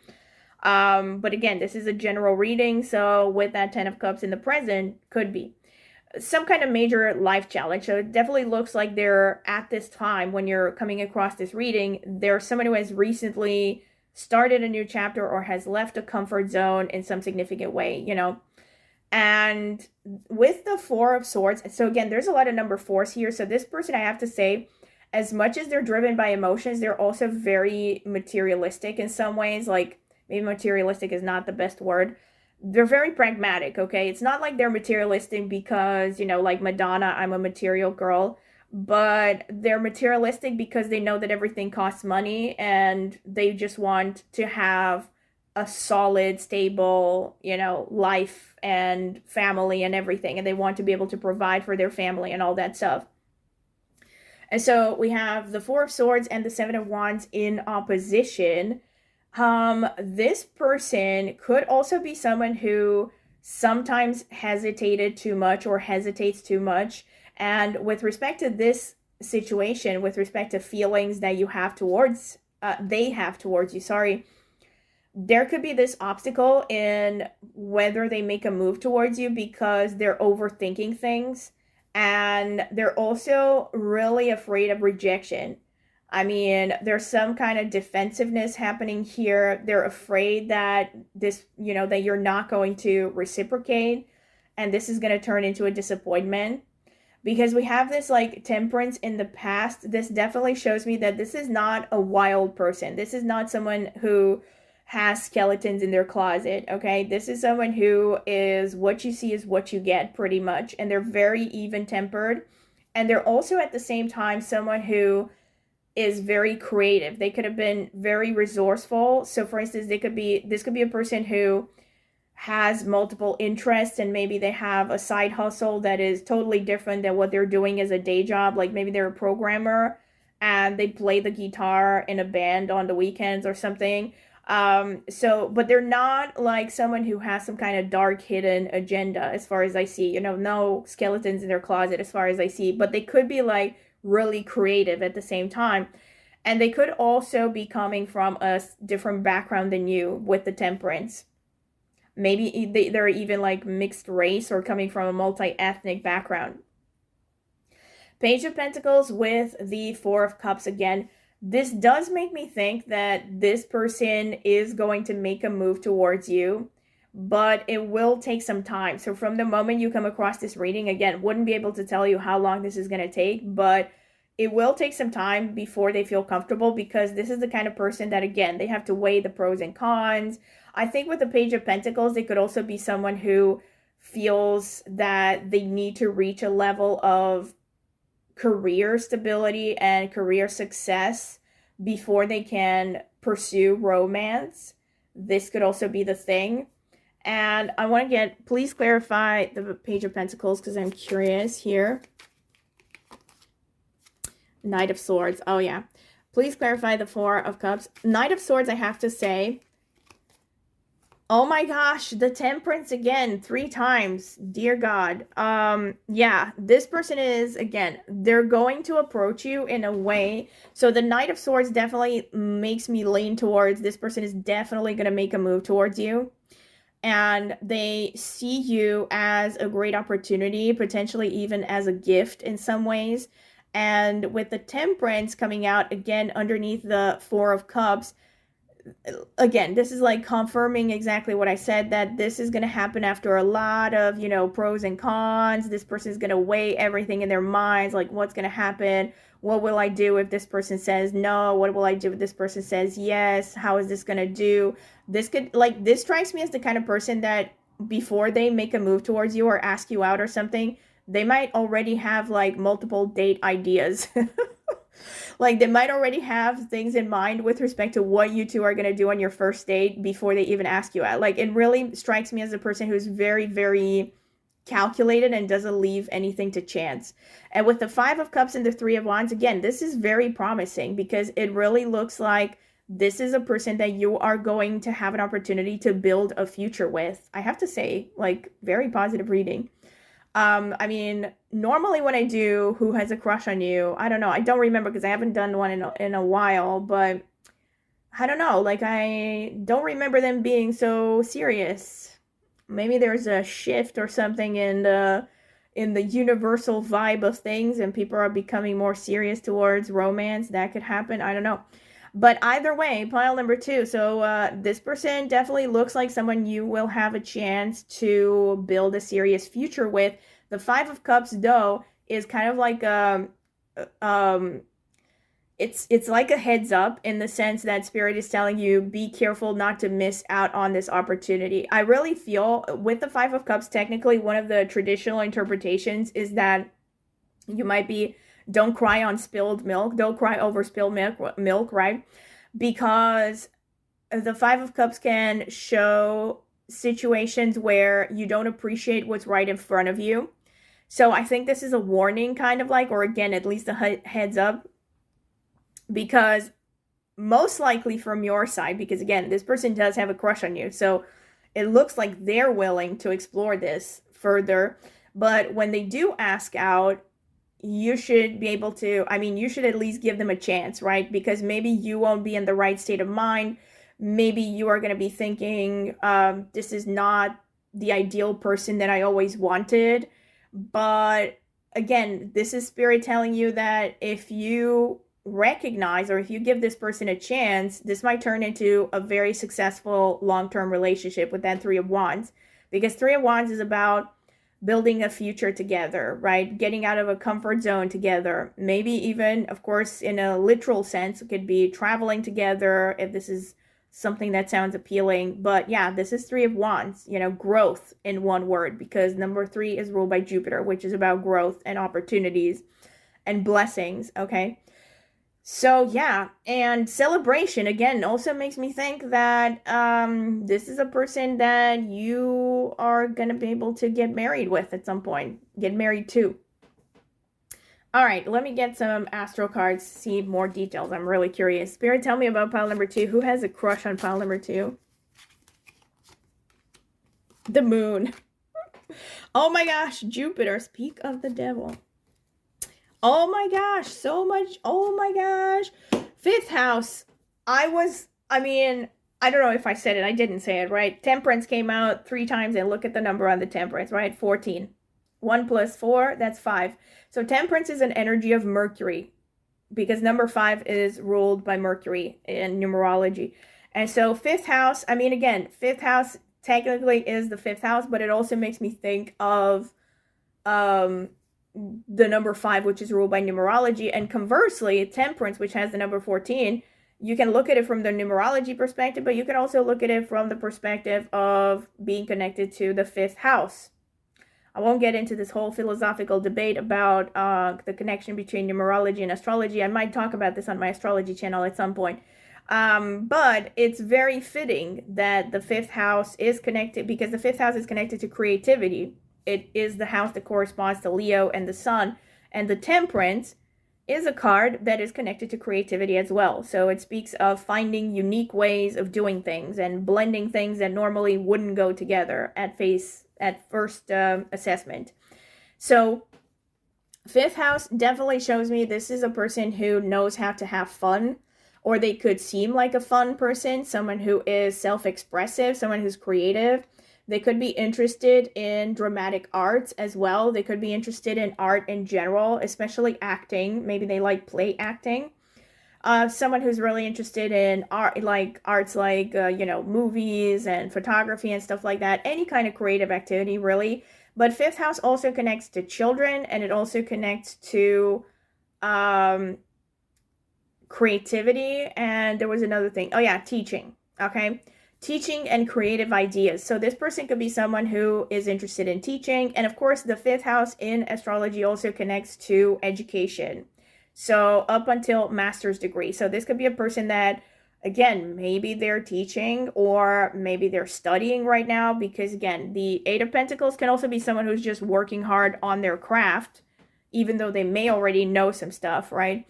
But again, this is a general reading, so with that 10 of Cups in the present, could be some kind of major life challenge. So it definitely looks like they're at this time when you're coming across this reading, there's someone who has recently started a new chapter or has left a comfort zone in some significant way, you know. And with the Four of Swords, so again, there's a lot of number fours here. So this person, I have to say, as much as they're driven by emotions, they're also very materialistic in some ways. Like, maybe materialistic is not the best word. They're very pragmatic, okay? It's not like they're materialistic because, you know, like Madonna, I'm a material girl. But they're materialistic because they know that everything costs money, and they just want to have a solid, stable, you know, life and family and everything. And they want to be able to provide for their family and all that stuff. And so we have the Four of Swords and the Seven of Wands in opposition. This person could also be someone who sometimes hesitated too much or hesitates too much. And with respect to this situation, with respect to feelings that you have towards, they have towards you, sorry, there could be this obstacle in whether they make a move towards you because they're overthinking things. And they're also really afraid of rejection. I mean, there's some kind of defensiveness happening here. They're afraid that this, you know, that you're not going to reciprocate, and this is going to turn into a disappointment. Because we have this like Temperance in the past, this definitely shows me that this is not a wild person. This is not someone who has skeletons in their closet, okay? This is someone who is what you see is what you get, pretty much. And they're very even-tempered. And they're also at the same time someone who is very creative. They could have been very resourceful. So for instance, this could be a person who has multiple interests, and maybe they have a side hustle that is totally different than what they're doing as a day job. Like maybe they're a programmer and they play the guitar in a band on the weekends or something. But they're not like someone who has some kind of dark hidden agenda as far as I see, you know, no skeletons in their closet as far as I see, but they could be like really creative at the same time. And they could also be coming from a different background than you with the Temperance. Maybe they're even like mixed race or coming from a multi-ethnic background. Page of Pentacles with the Four of Cups again. This does make me think that this person is going to make a move towards you, but it will take some time. So from the moment you come across this reading, again, wouldn't be able to tell you how long this is going to take, but it will take some time before they feel comfortable, because this is the kind of person that, again, they have to weigh the pros and cons. I think with the Page of Pentacles, they could also be someone who feels that they need to reach a level of career stability and career success before they can pursue romance. This could also be the thing. And I want to please clarify the Page of Pentacles because I'm curious here. Knight of Swords. Oh, yeah. Please clarify the Four of Cups. Knight of Swords, I have to say, Oh my gosh, the Temperance again, 3 times. Dear God. Yeah, this person is, again, they're going to approach you in a way. So the Knight of Swords definitely makes me lean towards this person is definitely going to make a move towards you. And they see you as a great opportunity, potentially even as a gift in some ways. And with the Temperance coming out again underneath the Four of Cups, again, this is like confirming exactly what I said, that this is going to happen after a lot of, you know, pros and cons. This person is going to weigh everything in their minds, like what's going to happen, what will I do if this person says no, what will I do if this person says yes, how is this going to do. This could, like, this strikes me as the kind of person that before they make a move towards you or ask you out or something, they might already have like multiple date ideas. Like, they might already have things in mind with respect to what you two are going to do on your first date before they even ask you out. Like, it really strikes me as a person who's very, very calculated and doesn't leave anything to chance. And with the Five of Cups and the Three of Wands, again, this is very promising because it really looks like this is a person that you are going to have an opportunity to build a future with. I have to say, like, very positive reading. I mean, normally when I do who has a crush on you, I don't know. I don't remember because I haven't done one in a while, but I don't know. Like, I don't remember them being so serious. Maybe there's a shift or something in the universal vibe of things and people are becoming more serious towards romance. That could happen. I don't know. But either way, pile number 2. So this person definitely looks like someone you will have a chance to build a serious future with. The Five of Cups, though, is kind of like it's like a heads up in the sense that Spirit is telling you, be careful not to miss out on this opportunity. I really feel with the Five of Cups, technically one of the traditional interpretations is that you might be, don't cry on spilled milk. Don't cry over spilled milk, right? Because the Five of Cups can show situations where you don't appreciate what's right in front of you. So I think this is a warning, kind of like, or again, at least a heads up. Because most likely from your side, because again, this person does have a crush on you. So it looks like they're willing to explore this further. But when they do ask out, you should be able to, I mean, you should at least give them a chance, right? Because maybe you won't be in the right state of mind. Maybe you are going to be thinking, this is not the ideal person that I always wanted. But again, this is Spirit telling you that if you recognize or if you give this person a chance, this might turn into a very successful long-term relationship with that Three of Wands. Because Three of Wands is about building a future together, right? Getting out of a comfort zone together. Maybe even, of course, in a literal sense, it could be traveling together if this is something that sounds appealing. But yeah, this is Three of Wands, you know, growth in one word, because number 3 is ruled by Jupiter, which is about growth and opportunities and blessings, okay? So yeah, and celebration, again, also makes me think that this is a person that you are going to be able to get married with at some point. Get married to. All right, let me get some astro cards, see more details. I'm really curious. Spirit, tell me about pile number 2. Who has a crush on pile number 2? The moon. Oh my gosh, Jupiter, speak of the devil. Oh my gosh, so much. Oh my gosh. 5th house. I mean, I don't know if I said it. I didn't say it, right? Temperance came out 3 times, and look at the number on the Temperance, right? 14. 1 plus 4, that's 5. So Temperance is an energy of Mercury, because number 5 is ruled by Mercury in numerology. And so 5th house, I mean, again, 5th house technically is the 5th house, but it also makes me think of the number 5, which is ruled by numerology. And conversely, Temperance, which has the number 14, you can look at it from the numerology perspective, but you can also look at it from the perspective of being connected to the 5th house. I won't get into this whole philosophical debate about the connection between numerology and astrology. I might talk about this on my astrology channel at some point. But it's very fitting that the 5th house is connected, because the 5th house is connected to creativity. It is the house that corresponds to Leo and the Sun. And the Temperance is a card that is connected to creativity as well. So it speaks of finding unique ways of doing things and blending things that normally wouldn't go together at first assessment. So fifth house definitely shows me this is a person who knows how to have fun, or they could seem like a fun person, someone who is self-expressive, someone who's creative. They could be interested in dramatic arts as well. They could be interested in art in general, especially acting. Maybe they like play acting. Someone who's really interested in art, like arts, like movies and photography and stuff like that. Any kind of creative activity, really. But fifth house also connects to children, and it also connects to creativity. And there was another thing. Oh yeah, teaching. Okay. Teaching and creative ideas. So this person could be someone who is interested in teaching. And of course, the fifth house in astrology also connects to education. So up until master's degree. So this could be a person that, again, maybe they're teaching or maybe they're studying right now, because again, the Eight of Pentacles can also be someone who's just working hard on their craft, even though they may already know some stuff, right?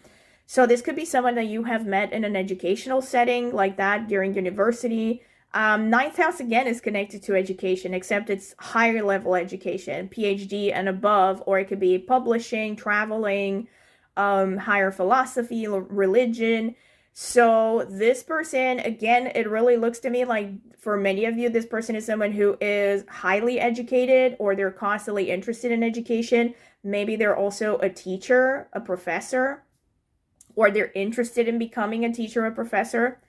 So this could be someone that you have met in an educational setting like that during university. Ninth house again is connected to education, except it's higher level education, PhD and above, or it could be publishing, traveling, higher philosophy, religion. So this person, again, it really looks to me like for many of you, this person is someone who is highly educated, or they're constantly interested in education. Maybe they're also a teacher, a professor, or they're interested in becoming a teacher or professor.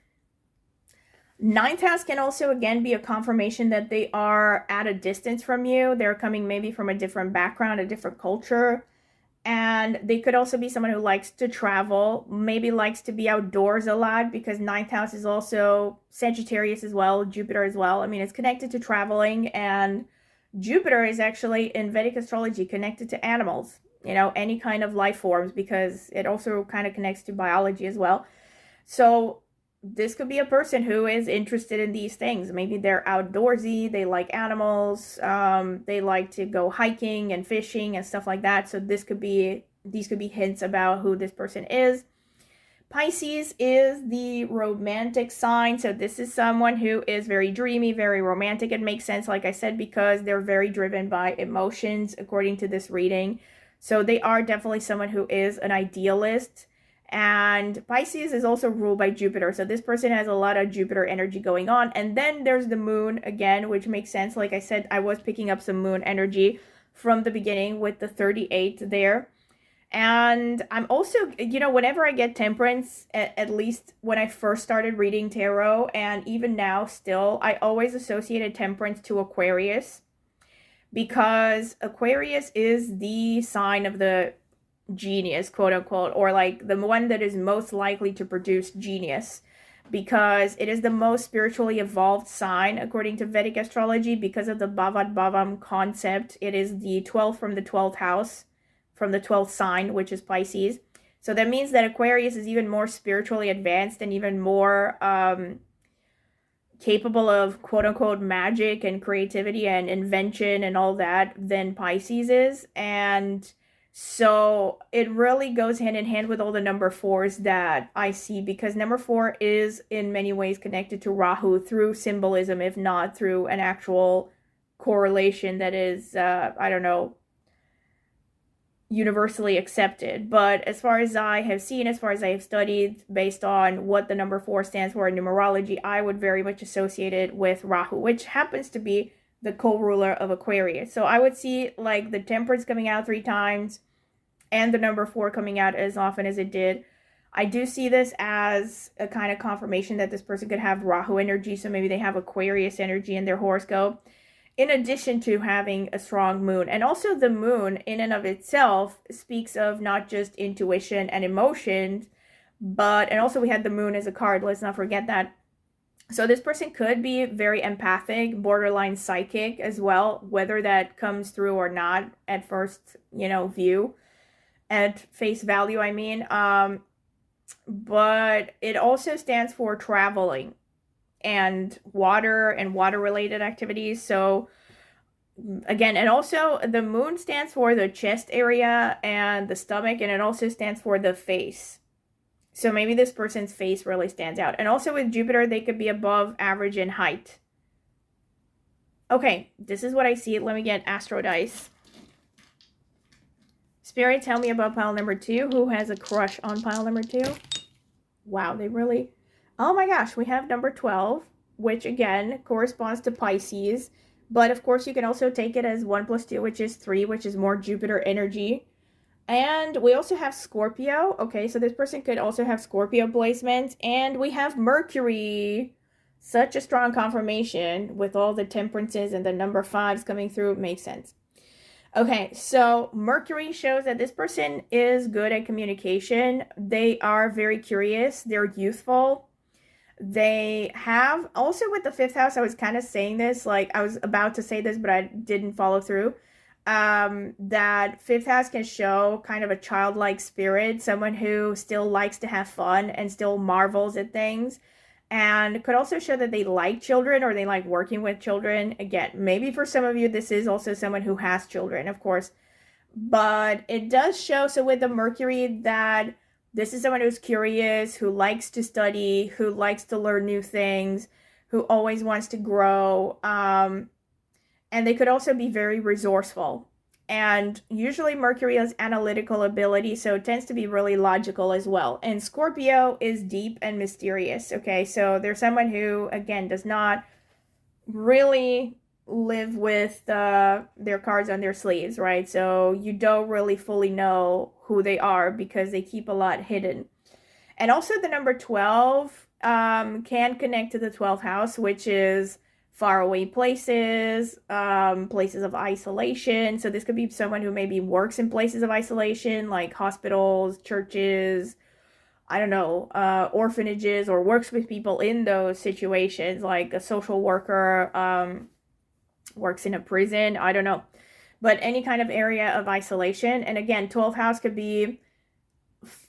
Ninth house can also, again, be a confirmation that they are at a distance from you. They're coming maybe from a different background, a different culture. And they could also be someone who likes to travel, maybe likes to be outdoors a lot, because ninth house is also Sagittarius as well, Jupiter as well. I mean, it's connected to traveling, and Jupiter is actually in Vedic astrology connected to animals, any kind of life forms, because it also kind of connects to biology as well. So this could be a person who is interested in these things. Maybe they're outdoorsy, they like animals, they like to go hiking and fishing and stuff like that. So these could be hints about who this person is. Pisces is the romantic sign. So this is someone who is very dreamy, very romantic. It makes sense, like I said, because they're very driven by emotions, according to this reading. So they are definitely someone who is an idealist. And Pisces is also ruled by Jupiter. So this person has a lot of Jupiter energy going on. And then there's the moon again, which makes sense. Like I said, I was picking up some moon energy from the beginning with the 38 there. And I'm also, whenever I get temperance, at least when I first started reading tarot, and even now still, I always associated temperance to Aquarius, because Aquarius is the sign of the genius, quote unquote, or like the one that is most likely to produce genius, because it is the most spiritually evolved sign according to Vedic astrology, because of the Bhavad Bhavam concept. It is the 12th from the 12th house, from the 12th sign, which is Pisces. So that means that Aquarius is even more spiritually advanced and even more capable of quote unquote magic and creativity and invention and all that than Pisces is. And so it really goes hand in hand with all the number fours that I see, because number 4 is in many ways connected to Rahu through symbolism, if not through an actual correlation that is, universally accepted. But as far as I have seen, as far as I have studied, based on what the number 4 stands for in numerology, I would very much associate it with Rahu, which happens to be the co-ruler of Aquarius. So I would see like the temperance coming out 3 times and the number 4 coming out as often as it did. I do see this as a kind of confirmation that this person could have Rahu energy. So maybe they have Aquarius energy in their horoscope, in addition to having a strong moon. And also the moon in and of itself speaks of not just intuition and emotions, and also we had the moon as a card. Let's not forget that. So this person could be very empathic, borderline psychic as well, whether that comes through or not at first, view, at face value, I mean. But it also stands for traveling and water related activities. So again, and also the moon stands for the chest area and the stomach, and it also stands for the face. So maybe this person's face really stands out. And also with Jupiter, they could be above average in height. Okay, this is what I see. Let me get Astro Dice. Spirit, tell me about pile number 2. Who has a crush on pile number 2? Wow, they really... Oh my gosh, we have number 12, which again corresponds to Pisces. But of course, you can also take it as 1 plus 2, which is 3, which is more Jupiter energy. And we also have Scorpio. Okay, so this person could also have Scorpio placements. And we have Mercury. Such a strong confirmation with all the temperances and the number 5s coming through. It makes sense. Okay, so Mercury shows that this person is good at communication. They are very curious. They're youthful. They have, also with the 5th house, I was kind of saying this, like I was about to say this, but I didn't follow through. That 5th house can show kind of a childlike spirit, someone who still likes to have fun and still marvels at things, and could also show that they like children or they like working with children. Again, maybe for some of you this is also someone who has children, of course, but it does show, so with the Mercury, that this is someone who's curious, who likes to study, who likes to learn new things, who always wants to grow, and they could also be very resourceful. And usually Mercury has analytical ability, so it tends to be really logical as well. And Scorpio is deep and mysterious, okay? So there's someone who, again, does not really live with their cards on their sleeves, right? So you don't really fully know who they are because they keep a lot hidden. And also the number 12 can connect to the 12th house, which is faraway places, places of isolation. So this could be someone who maybe works in places of isolation, like hospitals, churches, I don't know, orphanages, or works with people in those situations, like a social worker, works in a prison, I don't know. But any kind of area of isolation. And again, 12th house could be,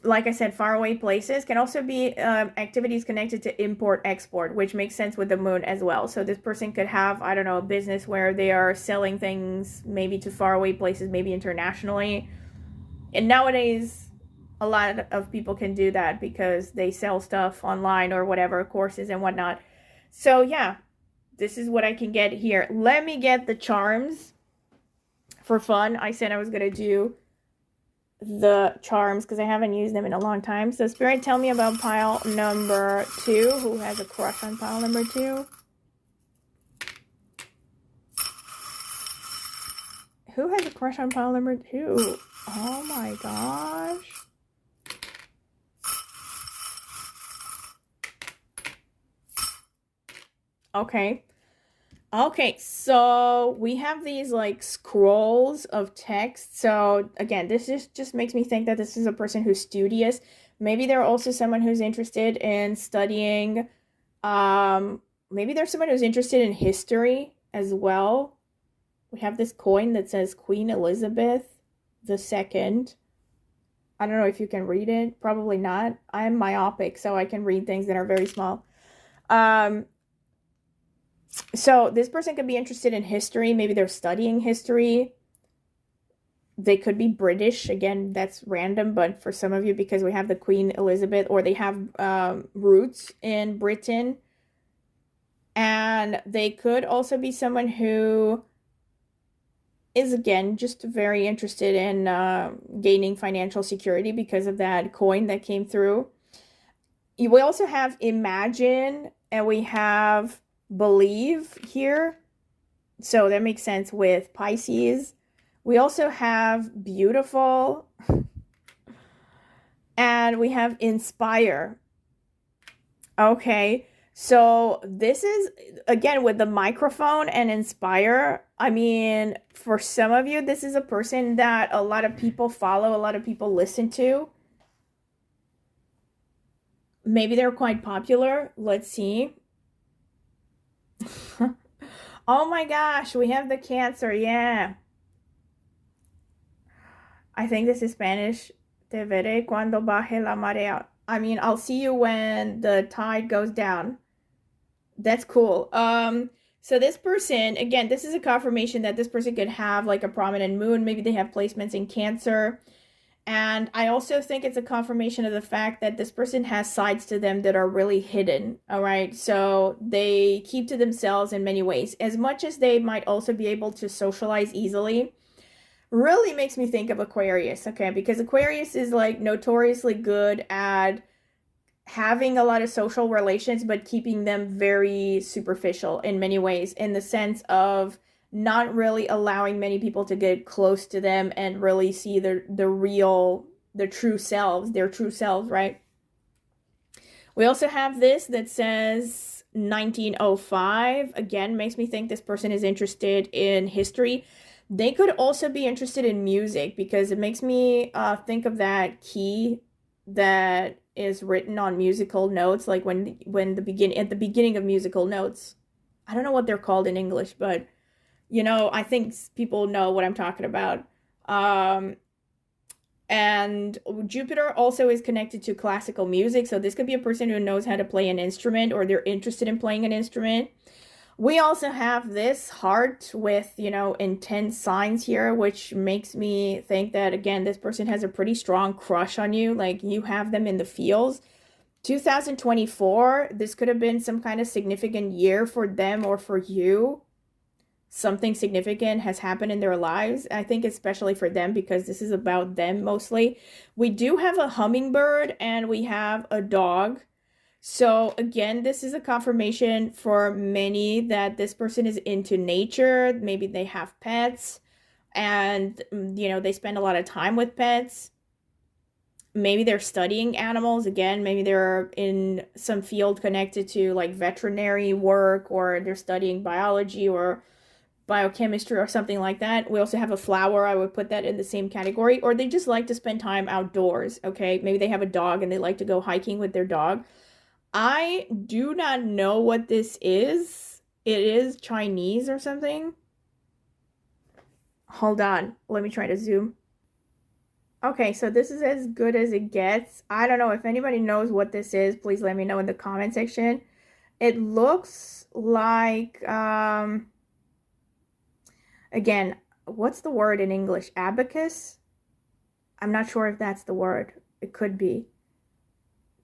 like I said, faraway places. Can also be activities connected to import-export, which makes sense with the moon as well. So this person could have, I don't know, a business where they are selling things maybe to faraway places, maybe internationally. And nowadays, a lot of people can do that because they sell stuff online or whatever, courses and whatnot. So yeah, this is what I can get here. Let me get the charms for fun. I said I was going to do the charms because I haven't used them in a long time. So Spirit, tell me about pile number 2. Who has a crush on pile number 2? Who has a crush on pile number 2? Oh my gosh. Okay, so we have these like scrolls of text. So again, this just makes me think that this is a person who's studious. Maybe they're also someone who's interested in studying. Maybe there's someone who's interested in history as well. We have this coin that says Queen Elizabeth II. I don't know if you can read it. Probably not. I'm myopic, so I can read things that are very small. So this person could be interested in history. Maybe they're studying history. They could be British. Again, that's random, but for some of you, because we have the Queen Elizabeth, or they have roots in Britain. And they could also be someone who is, again, just very interested in gaining financial security because of that coin that came through. We also have Imagine, and we have Believe here. So that makes sense with Pisces. We also have Beautiful. And we have Inspire. Okay. So this is, again, with the microphone and Inspire. I mean, for some of you, this is a person that a lot of people follow, a lot of people listen to. Maybe they're quite popular. Let's see. Oh my gosh, we have the Cancer, yeah. I think this is Spanish. Te veré cuando baje la marea. I mean, I'll see you when the tide goes down. That's cool. So this person, again, this is a confirmation that this person could have like a prominent moon. Maybe they have placements in Cancer. And I also think it's a confirmation of the fact that this person has sides to them that are really hidden, all right? So they keep to themselves in many ways. As much as they might also be able to socialize easily, really makes me think of Aquarius, okay? Because Aquarius is like notoriously good at having a lot of social relations, but keeping them very superficial in many ways, in the sense of not really allowing many people to get close to them and really see their true selves, right? We also have this that says 1905. Again, makes me think this person is interested in history. They could also be interested in music, because it makes me think of that key that is written on musical notes, like at the beginning of musical notes. I don't know what they're called in English, but I think people know what I'm talking about. And Jupiter also is connected to classical music, so this could be a person who knows how to play an instrument, or they're interested in playing an instrument. We also have this heart with, intense signs here, which makes me think that, again, this person has a pretty strong crush on you, like you have them in the feels. 2024, this could have been some kind of significant year for them or for you. Something significant has happened in their lives. I think especially for them, because this is about them mostly. We do have a hummingbird and we have a dog. So again, this is a confirmation for many that this person is into nature. Maybe they have pets and, they spend a lot of time with pets. Maybe they're studying animals. Again, maybe they're in some field connected to like veterinary work, or they're studying biology or biochemistry or something like that. We also have a flower. I would put that in the same category. Or they just like to spend time outdoors, okay? Maybe they have a dog and they like to go hiking with their dog. I do not know what this is. It is Chinese or something. Hold on. Let me try to zoom. Okay, so this is as good as it gets. I don't know if anybody knows what this is. Please let me know in the comment section. It looks like, again, what's the word in English? Abacus? I'm not sure if that's the word. It could be.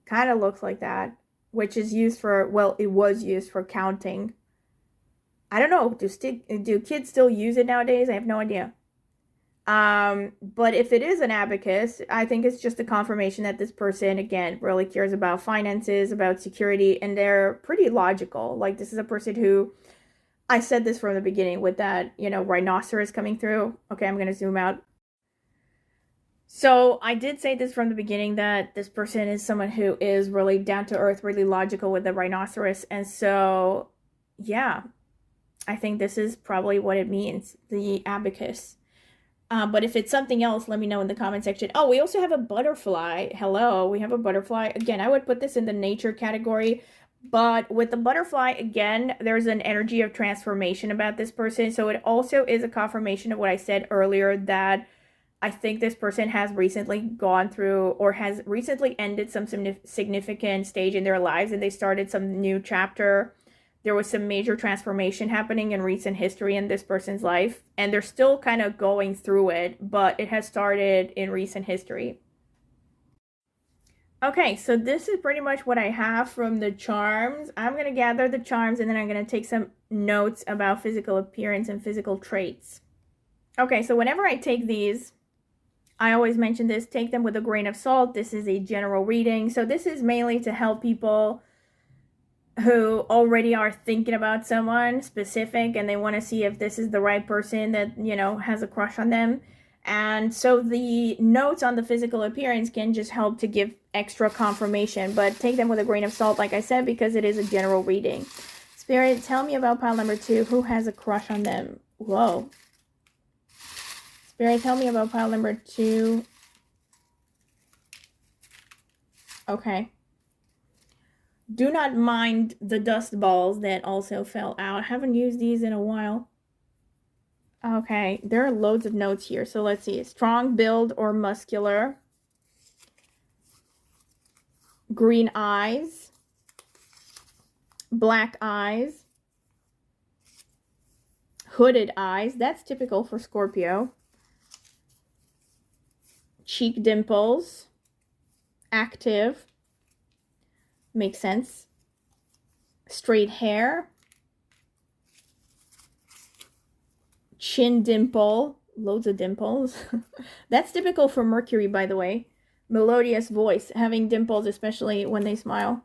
Kind of looks like that, which is used for, well, it was used for counting. I don't know. Do kids still use it nowadays? I have no idea. But if it is an abacus, I think it's just a confirmation that this person, again, really cares about finances, about security, and they're pretty logical. Like, this is a person who, I said this from the beginning with that, rhinoceros coming through. Okay, I'm going to zoom out. So I did say this from the beginning, that this person is someone who is really down to earth, really logical with the rhinoceros. And so, yeah, I think this is probably what it means, the abacus. But if it's something else, let me know in the comment section. Oh, we also have a butterfly. Hello, we have a butterfly. Again, I would put this in the nature category. But with the butterfly, again, there's an energy of transformation about this person. So it also is a confirmation of what I said earlier, that I think this person has recently gone through, or has recently ended some significant stage in their lives, and they started some new chapter. There was some major transformation happening in recent history in this person's life, and they're still kind of going through it, but it has started in recent history. Okay, so this is pretty much what I have from the charms. I'm going to gather the charms, and then I'm going to take some notes about physical appearance and physical traits. Okay, so whenever I take these, I always mention this, take them with a grain of salt. This is a general reading. So this is mainly to help people who already are thinking about someone specific, and they want to see if this is the right person that, has a crush on them. And so the notes on the physical appearance can just help to give extra confirmation, but take them with a grain of salt, like I said, because it is a general reading. Spirit, tell me about pile number 2. Who has a crush on them? Whoa. Spirit, tell me about pile number 2. Okay. Do not mind the dust balls that also fell out. I haven't used these in a while. Okay, there are loads of notes here. So let's see. Strong build or muscular. Green eyes. Black eyes. Hooded eyes. That's typical for Scorpio. Cheek dimples. Active. Makes sense. Straight hair. Chin dimple. Loads of dimples. That's typical for Mercury, by the way. Melodious voice. Having dimples, especially when they smile.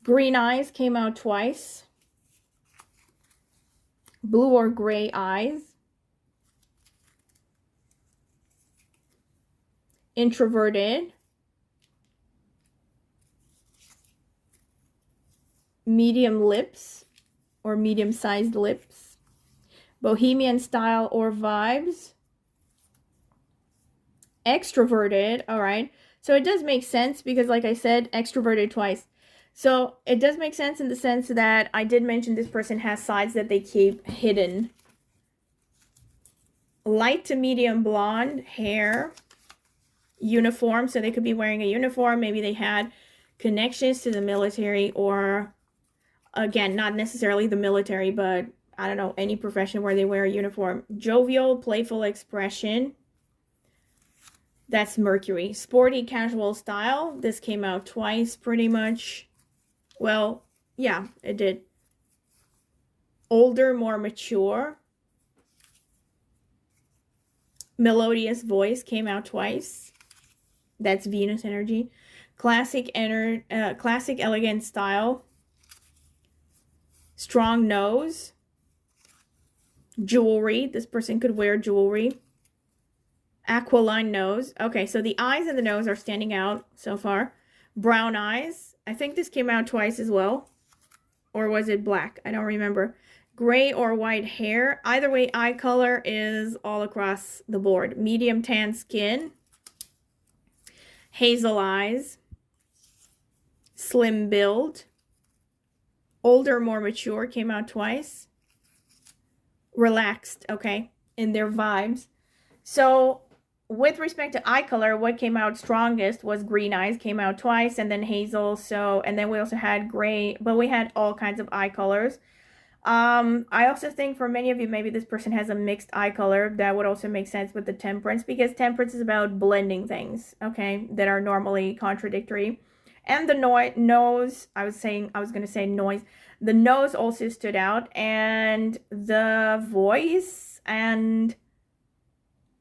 Green eyes came out twice. Blue or gray eyes. Introverted. Medium lips or medium-sized lips. Bohemian style or vibes. Extroverted. All right. So it does make sense because, like I said, extroverted twice. So it does make sense in the sense that I did mention this person has sides that they keep hidden. Light to medium blonde hair. Uniform. So they could be wearing a uniform. Maybe they had connections to the military, or again, not necessarily the military, but I don't know, any profession where they wear a uniform. Jovial, playful expression. That's Mercury. Sporty, casual style. This came out twice, pretty much. Well, yeah, it did. Older, more mature. Melodious voice came out twice. That's Venus energy. Classic, elegant style. Strong nose. Jewelry. This person could wear jewelry. Aquiline nose. Okay, so the eyes and the nose are standing out so far. Brown eyes. I think this came out twice as well. Or was it black? I don't remember. Gray or white hair. Either way, eye color is all across the board. Medium tan skin. Hazel eyes. Slim build. Older, more mature came out twice. Relaxed, okay, in their vibes. So with respect to eye color, what came out strongest was green eyes, came out twice, and then hazel. So, and then we also had gray, but we had all kinds of eye colors. I also think for many of you, maybe this person has a mixed eye color. That would also make sense with the temperance, because temperance is about blending things, okay, that are normally contradictory. And the nose, I was going to say noise. The nose also stood out, and the voice and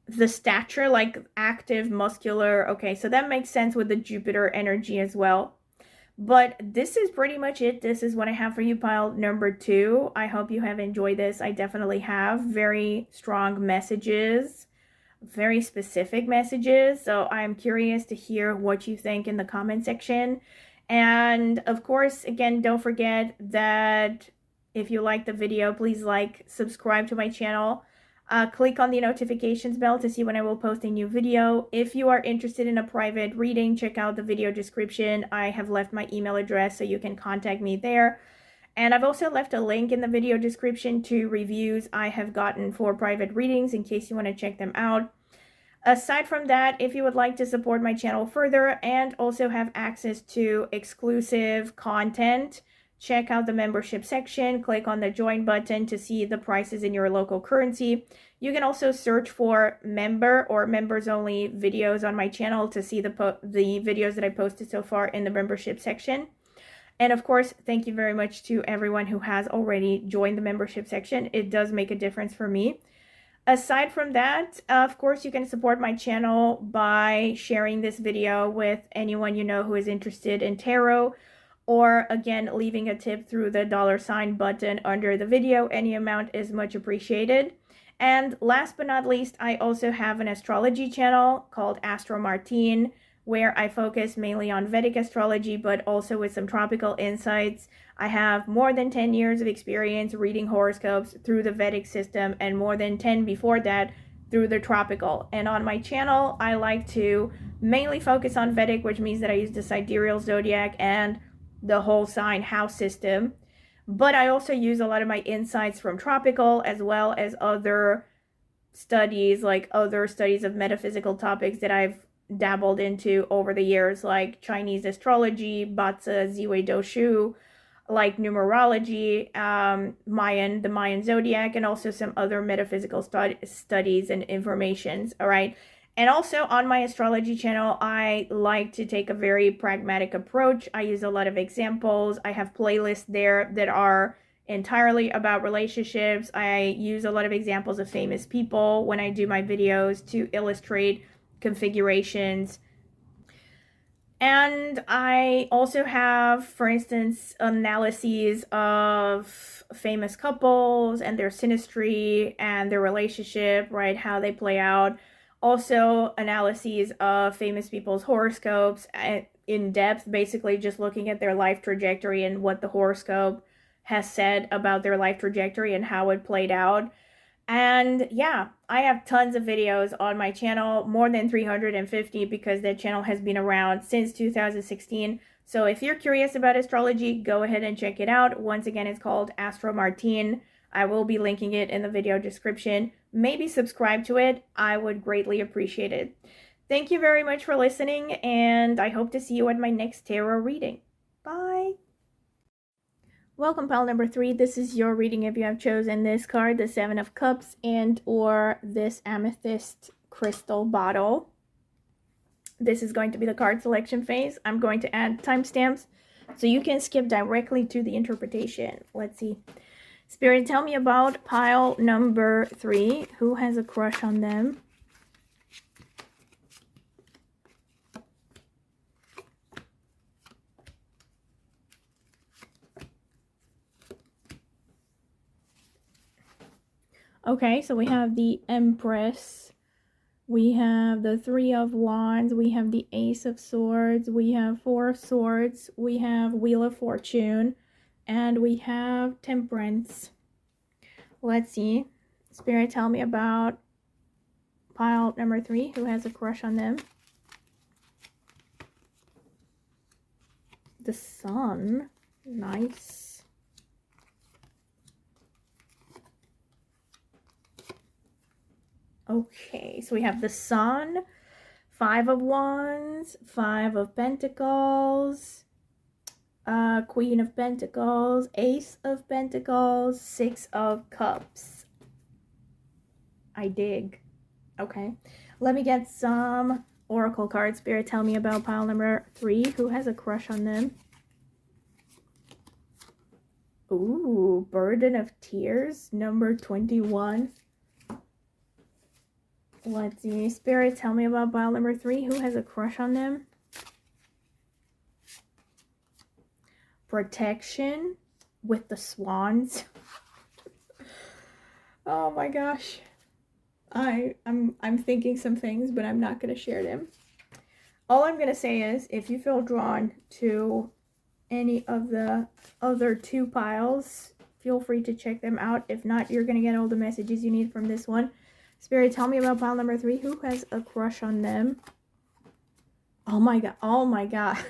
the stature, like active, muscular. Okay, so that makes sense with the Jupiter energy as well. But this is pretty much it. This is what I have for you, pile number 2. I hope you have enjoyed this. I definitely have. Very strong messages, very specific messages. So I'm curious to hear what you think in the comment section. And of course, again, don't forget that if you like the video, please like, subscribe to my channel. Click on the notifications bell to see when I will post a new video. If you are interested in a private reading, check out the video description. I have left my email address so you can contact me there. And I've also left a link in the video description to reviews I have gotten for private readings in case you want to check them out. Aside from that, if you would like to support my channel further and also have access to exclusive content, check out the membership section. Click on the join button to see the prices in your local currency. You can also search for member or members only videos on my channel to see the videos that I posted so far in the membership section. And of course, thank you very much to everyone who has already joined the membership section. It does make a difference for me. Aside from that, of course, you can support my channel by sharing this video with anyone you know who is interested in tarot, or again, leaving a tip through the $ button under the video. Any amount is much appreciated. And last but not least, I also have an astrology channel called Astro Martine, where I focus mainly on Vedic astrology, but also with some tropical insights. I have more than 10 years of experience reading horoscopes through the Vedic system, and more than 10 before that through the tropical. And on my channel, I like to mainly focus on Vedic, which means that I use the sidereal zodiac and the whole sign house system. But I also use a lot of my insights from tropical, as well as other studies, like other studies of metaphysical topics that I've dabbled into over the years, like Chinese astrology, Batsa, Ziwei Doshu, like numerology, the Mayan zodiac, and also some other metaphysical studies and informations. All right. And also on my astrology channel, I like to take a very pragmatic approach. I use a lot of examples. I have playlists there that are entirely about relationships. I use a lot of examples of famous people when I do my videos to illustrate configurations. And I also have, for instance, analyses of famous couples and their synastry and their relationship, right? How they play out. Also, analyses of famous people's horoscopes in depth, basically just looking at their life trajectory and what the horoscope has said about their life trajectory and how it played out. And yeah, I have tons of videos on my channel, more than 350, because that channel has been around since 2016. So if you're curious about astrology, go ahead and check it out. Once again, it's called Astro Martine. I will be linking it in the video description. Maybe subscribe to it. I would greatly appreciate it. Thank you very much for listening, and I hope to see you at my next tarot reading. Bye! Welcome, pile number 3. This is your reading if you have chosen this card, the Seven of Cups, and or this amethyst crystal bottle. This is going to be the card selection phase. I'm going to add timestamps so you can skip directly to the interpretation. Let's see. Spirit, tell me about pile number 3. Who has a crush on them? Okay, so we have the Empress, we have the Three of Wands, we have the Ace of Swords, we have Four of Swords, we have Wheel of Fortune, and we have Temperance. Let's see. Spirit, tell me about pile number 3. Who has a crush on them? The Sun. Nice. Okay, so we have the Sun, Five of Wands, Five of Pentacles, Queen of Pentacles, Ace of Pentacles, Six of Cups. I dig. Okay, let me get some oracle cards. Spirit, tell me about pile number 3. Who has a crush on them? Ooh, Burden of Tears, number 21. Let's see. Spirit, tell me about pile number 3. Who has a crush on them? Protection with the swans. Oh my gosh. I'm thinking some things, but I'm not going to share them. All I'm going to say is, if you feel drawn to any of the other 2 piles, feel free to check them out. If not, you're going to get all the messages you need from this one. Spirit, tell me about pile number 3. Who has a crush on them? Oh my god. Oh my god.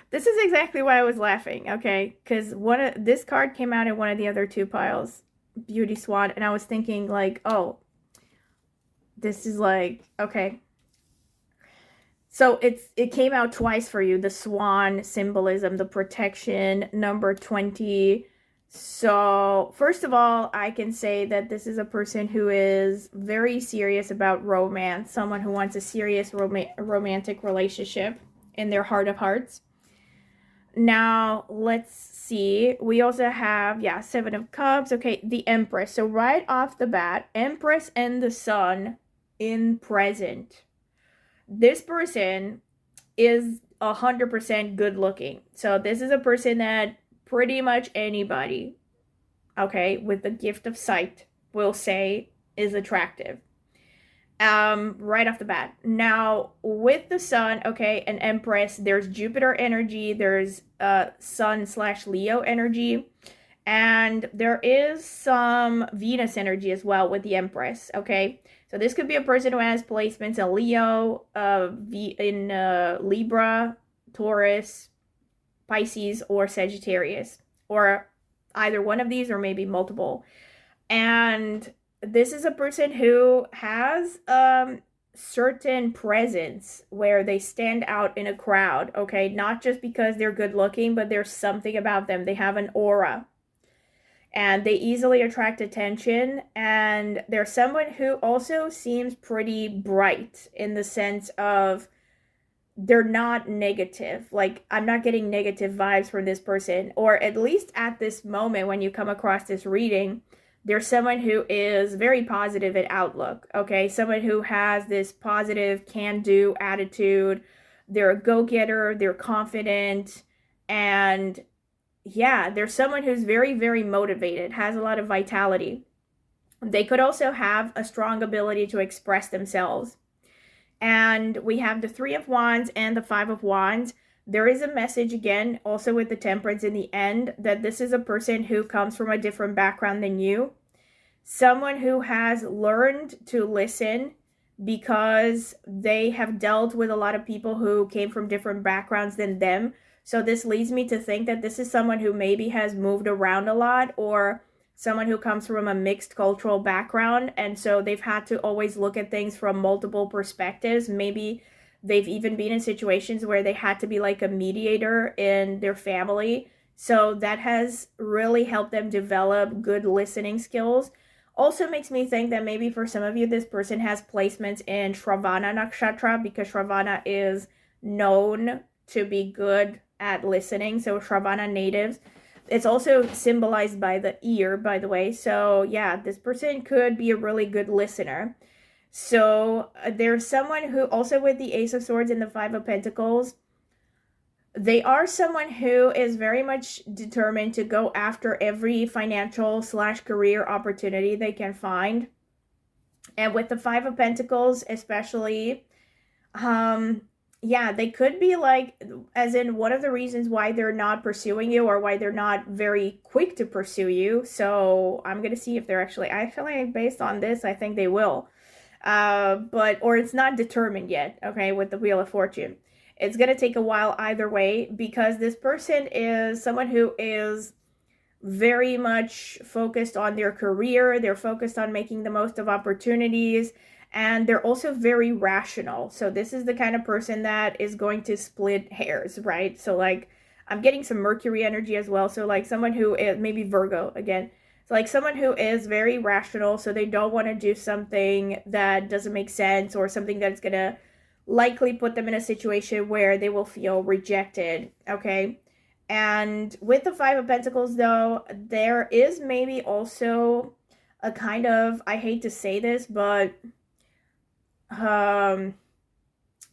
This is exactly why I was laughing, okay? Because this card came out in one of the other 2 piles, Beauty Swan, and I was thinking like, oh, this is like, okay. So it came out twice for you, the swan symbolism, the protection, number 20. So, first of all, I can say that this is a person who is very serious about romance, someone who wants a serious romantic relationship in their heart of hearts. Now, let's see. We also have, yeah, Seven of Cups. Okay, the Empress. So, right off the bat, Empress and the Sun in present. This person is 100% good looking. So, this is a person that pretty much anybody, okay, with the gift of sight will say is attractive. Right off the bat. Now, with the Sun, okay, and Empress, there's Jupiter energy, there's Sun/Leo energy, and there is some Venus energy as well with the Empress, okay? So this could be a person who has placements in Leo, in Libra, Taurus, Pisces, or Sagittarius, or either one of these, or maybe multiple. And this is a person who has certain presence where they stand out in a crowd, okay? Not just because they're good looking, but there's something about them. They have an aura and they easily attract attention. And they're someone who also seems pretty bright in the sense of they're not negative. Like, I'm not getting negative vibes from this person, or at least at this moment when you come across this reading, there's someone who is very positive in outlook, okay? Someone who has this positive can-do attitude. They're a go-getter, they're confident, and yeah, there's someone who's very, very motivated, has a lot of vitality. They could also have a strong ability to express themselves. And we have the Three of Wands and the Five of Wands. There is a message again, also with the Temperance in the end, that this is a person who comes from a different background than you. Someone who has learned to listen because they have dealt with a lot of people who came from different backgrounds than them. So this leads me to think that this is someone who maybe has moved around a lot, or someone who comes from a mixed cultural background, and so they've had to always look at things from multiple perspectives. Maybe they've even been in situations where they had to be like a mediator in their family. So that has really helped them develop good listening skills. Also makes me think that maybe for some of you, this person has placements in Shravana Nakshatra, because Shravana is known to be good at listening. So Shravana natives. It's also symbolized by the ear, by the way. So yeah, this person could be a really good listener. So there's someone who also, with the Ace of Swords and the Five of Pentacles, they are someone who is very much determined to go after every financial / career opportunity they can find. And with the Five of Pentacles especially, yeah, they could be like, as in one of the reasons why they're not pursuing you, or why they're not very quick to pursue you. So I'm going to see if they're actually, based on this, I think they will. Or it's not determined yet, okay, with the Wheel of Fortune. It's going to take a while either way, because this person is someone who is very much focused on their career. They're focused on making the most of opportunities. And they're also very rational. So this is the kind of person that is going to split hairs, right? So like, I'm getting some Mercury energy as well. So like someone who is, maybe Virgo again. So like someone who is very rational. So they don't want to do something that doesn't make sense, or something that's going to likely put them in a situation where they will feel rejected, okay? And with the Five of Pentacles though, there is maybe also a kind of, I hate to say this, but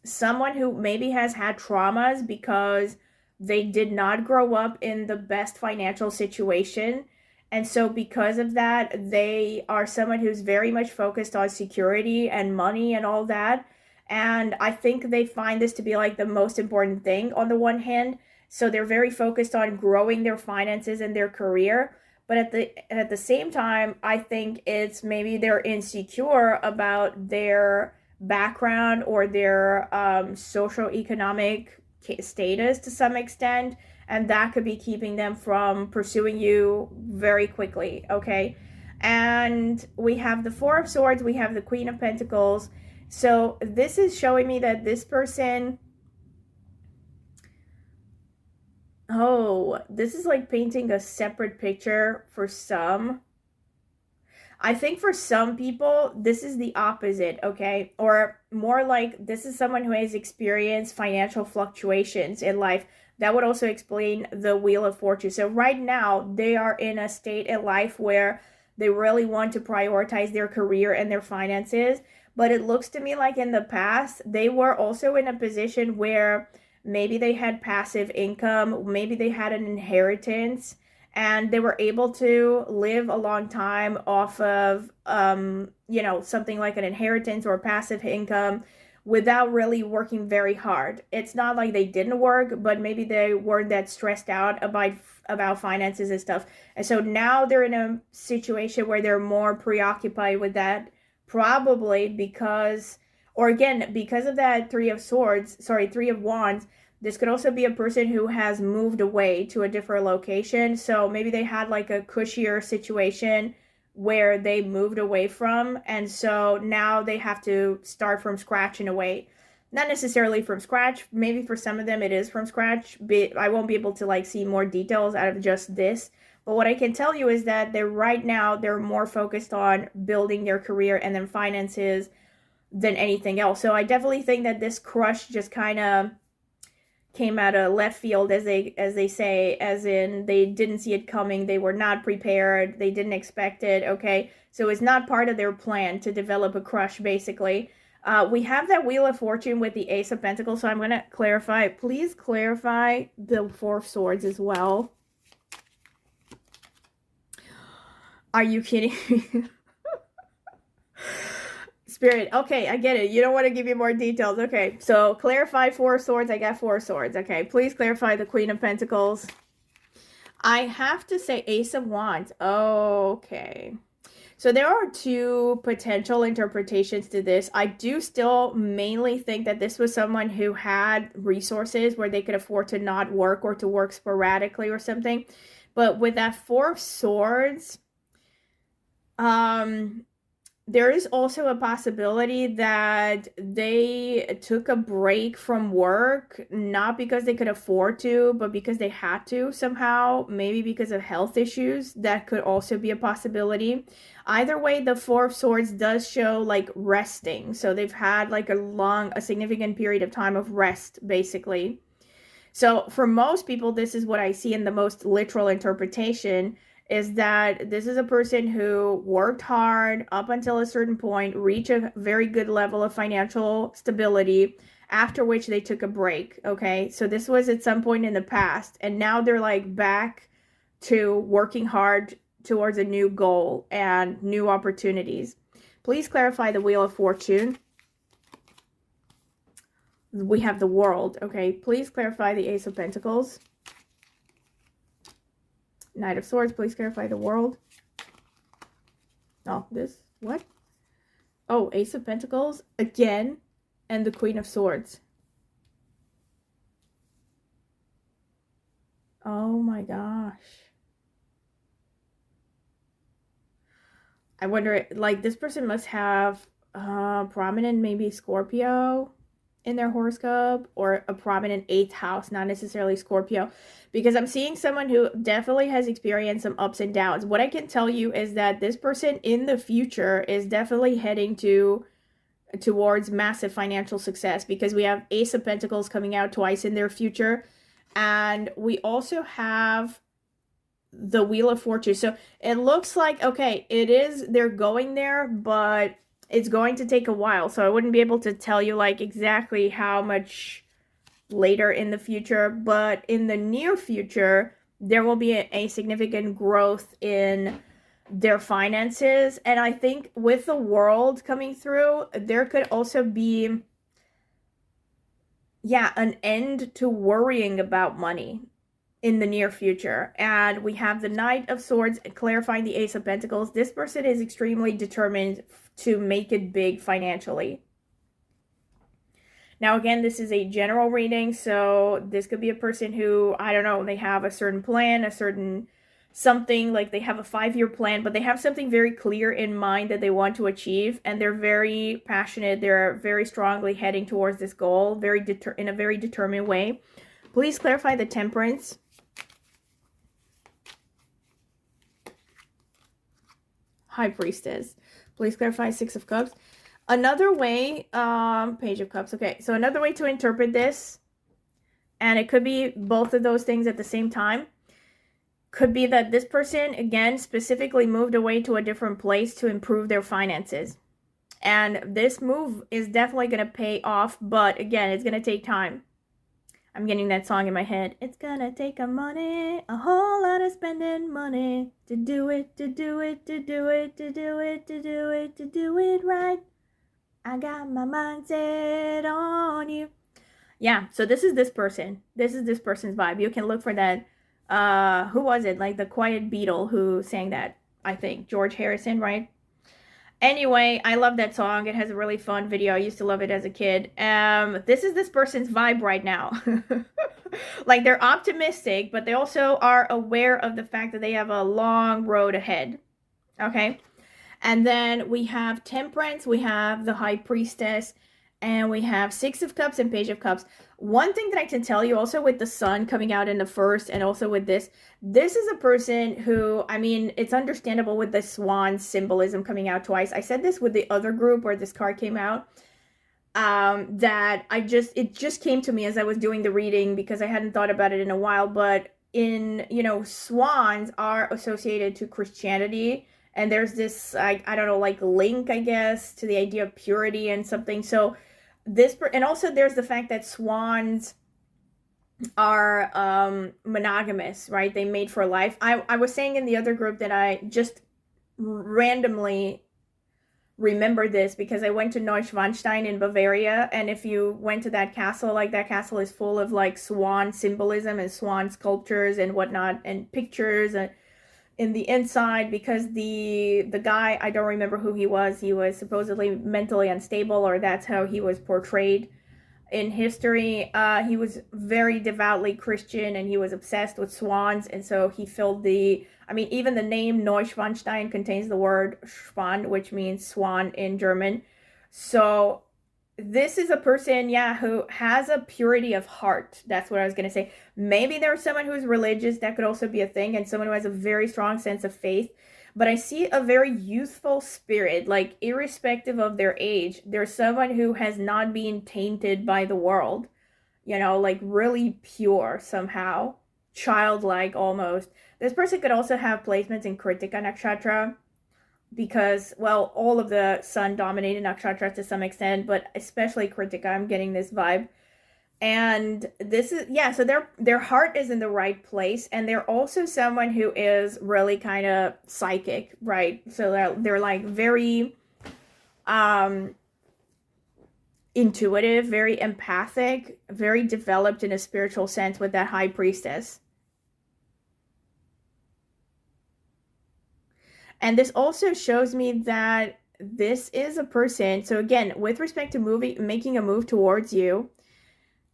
someone who maybe has had traumas because they did not grow up in the best financial situation. And so because of that, they are someone who's very much focused on security and money and all that. And I think they find this to be like the most important thing on the one hand. So they're very focused on growing their finances and their career. But at the same time, I think it's maybe they're insecure about their background or their socioeconomic status to some extent, and that could be keeping them from pursuing you very quickly, okay? And we have the Four of Swords, we have the Queen of Pentacles. So this is showing me that this person, oh, this is like painting a separate picture for some. I think for some people, this is the opposite, okay? Or more like, this is someone who has experienced financial fluctuations in life. That would also explain the Wheel of Fortune. So right now, they are in a state in life where they really want to prioritize their career and their finances. But it looks to me like in the past, they were also in a position where maybe they had passive income, maybe they had an inheritance, and they were able to live a long time off of, something like an inheritance or passive income without really working very hard. It's not like they didn't work, but maybe they weren't that stressed out about finances and stuff. And so now they're in a situation where they're more preoccupied with that, probably because of that Three of Wands. This could also be a person who has moved away to a different location. So maybe they had like a cushier situation where they moved away from. And so now they have to start from scratch in a way. Not necessarily from scratch. Maybe for some of them it is from scratch. But I won't be able to like see more details out of just this. But what I can tell you is that they're more focused on building their career and then finances than anything else. So I definitely think that this crush just kind of came out of left field, as they say, as in they didn't see it coming, they were not prepared, they didn't expect it. Okay, so it's not part of their plan to develop a crush, basically. We have that Wheel of Fortune with the Ace of Pentacles, so I'm going to clarify. Please clarify the Four of Swords as well. Are you kidding me? Spirit, okay, I get it. You don't want to give you more details. Okay, so clarify Four of Swords. I got Four of Swords. Okay, please clarify the Queen of Pentacles. I have to say Ace of Wands. Okay. So there are two potential interpretations to this. I do still mainly think that this was someone who had resources where they could afford to not work or to work sporadically or something. But with that Four of Swords, there is also a possibility that they took a break from work, not because they could afford to, but because they had to somehow, maybe because of health issues. That could also be a possibility. Either way, the Four of Swords does show like resting. So they've had like a significant period of time of rest, basically. So for most people, this is what I see in the most literal interpretation, is that this is a person who worked hard up until a certain point, reached a very good level of financial stability, after which they took a break, okay? So this was at some point in the past, and now they're like back to working hard towards a new goal and new opportunities. Please clarify the Wheel of Fortune. We have the World, okay? Please clarify the Ace of Pentacles. Knight of Swords, please clarify the World. Oh, this, what? Oh, Ace of Pentacles again, and the Queen of Swords. Oh my gosh. I wonder, like, this person must have prominent maybe Scorpio in their horoscope, or a prominent 8th house, not necessarily Scorpio, because I'm seeing someone who definitely has experienced some ups and downs. What I can tell you is that this person in the future is definitely heading towards massive financial success, because we have Ace of Pentacles coming out twice in their future, and we also have the Wheel of Fortune. So it looks like, okay, they're going there, but it's going to take a while, so I wouldn't be able to tell you like exactly how much later in the future, but in the near future, there will be a significant growth in their finances. And I think with the World coming through, there could also be, yeah, an end to worrying about money in the near future. And we have the Knight of Swords clarifying the Ace of Pentacles. This person is extremely determined to make it big financially. Now, again, this is a general reading, so this could be a person who, I don't know, they have a certain plan, a certain something, like they have a 5-year plan, but they have something very clear in mind that they want to achieve, and they're very passionate, they're very strongly heading towards this goal, in a very determined way. Please clarify the Temperance. High Priestess. Please clarify Six of Cups. Another way, Page of Cups. Okay, so another way to interpret this, and it could be both of those things at the same time, could be that this person, again, specifically moved away to a different place to improve their finances. And this move is definitely going to pay off, but again, it's going to take time. I'm getting that song in my head. It's gonna take a whole lot of spending money to do it, to do it, to do it, to do it, to do it, to do it right. I got my mind set on you. Yeah, so this is this person. This is this person's vibe. You can look for that. Who was it? Like the Quiet Beetle who sang that, I think. George Harrison, right? Anyway, I love that song. It has a really fun video. I used to love it as a kid. This is this person's vibe right now. Like, they're optimistic, but they also are aware of the fact that they have a long road ahead. Okay. And then we have Temperance, we have the High Priestess, and we have Six of Cups and Page of Cups. One thing that I can tell you also with the Sun coming out in the first, and also with this is a person who, I mean, it's understandable with the Swan symbolism coming out twice. I said this with the other group where this card came out, that it just came to me as I was doing the reading because I hadn't thought about it in a while, but swans are associated to Christianity, and there's this, I don't know, like link, I guess, to the idea of purity and something. So and also there's the fact that swans are monogamous, right? They mate for life. I was saying in the other group that I just randomly remember this because I went to Neuschwanstein in Bavaria, and if you went to that castle, like that castle is full of like swan symbolism and swan sculptures and whatnot and pictures in the inside, because the guy, I don't remember who he was supposedly mentally unstable, or that's how he was portrayed in history. He was very devoutly Christian, and he was obsessed with swans, and so he filled even the name Neuschwanstein contains the word Schwan, which means swan in German. So this is a person, who has a purity of heart. That's what I was going to say. Maybe there's someone who's religious. That could also be a thing. And someone who has a very strong sense of faith. But I see a very youthful spirit, like irrespective of their age. There's someone who has not been tainted by the world. Like really pure somehow. Childlike almost. This person could also have placements in Kritika Nakshatra, because, well, all of the sun-dominated nakshatras to some extent, but especially Kritika, I'm getting this vibe. And this is, so their heart is in the right place, and they're also someone who is really kind of psychic, right? So they're like very intuitive, very empathic, very developed in a spiritual sense with that High Priestess. And this also shows me that this is a person, so again, with respect to making a move towards you,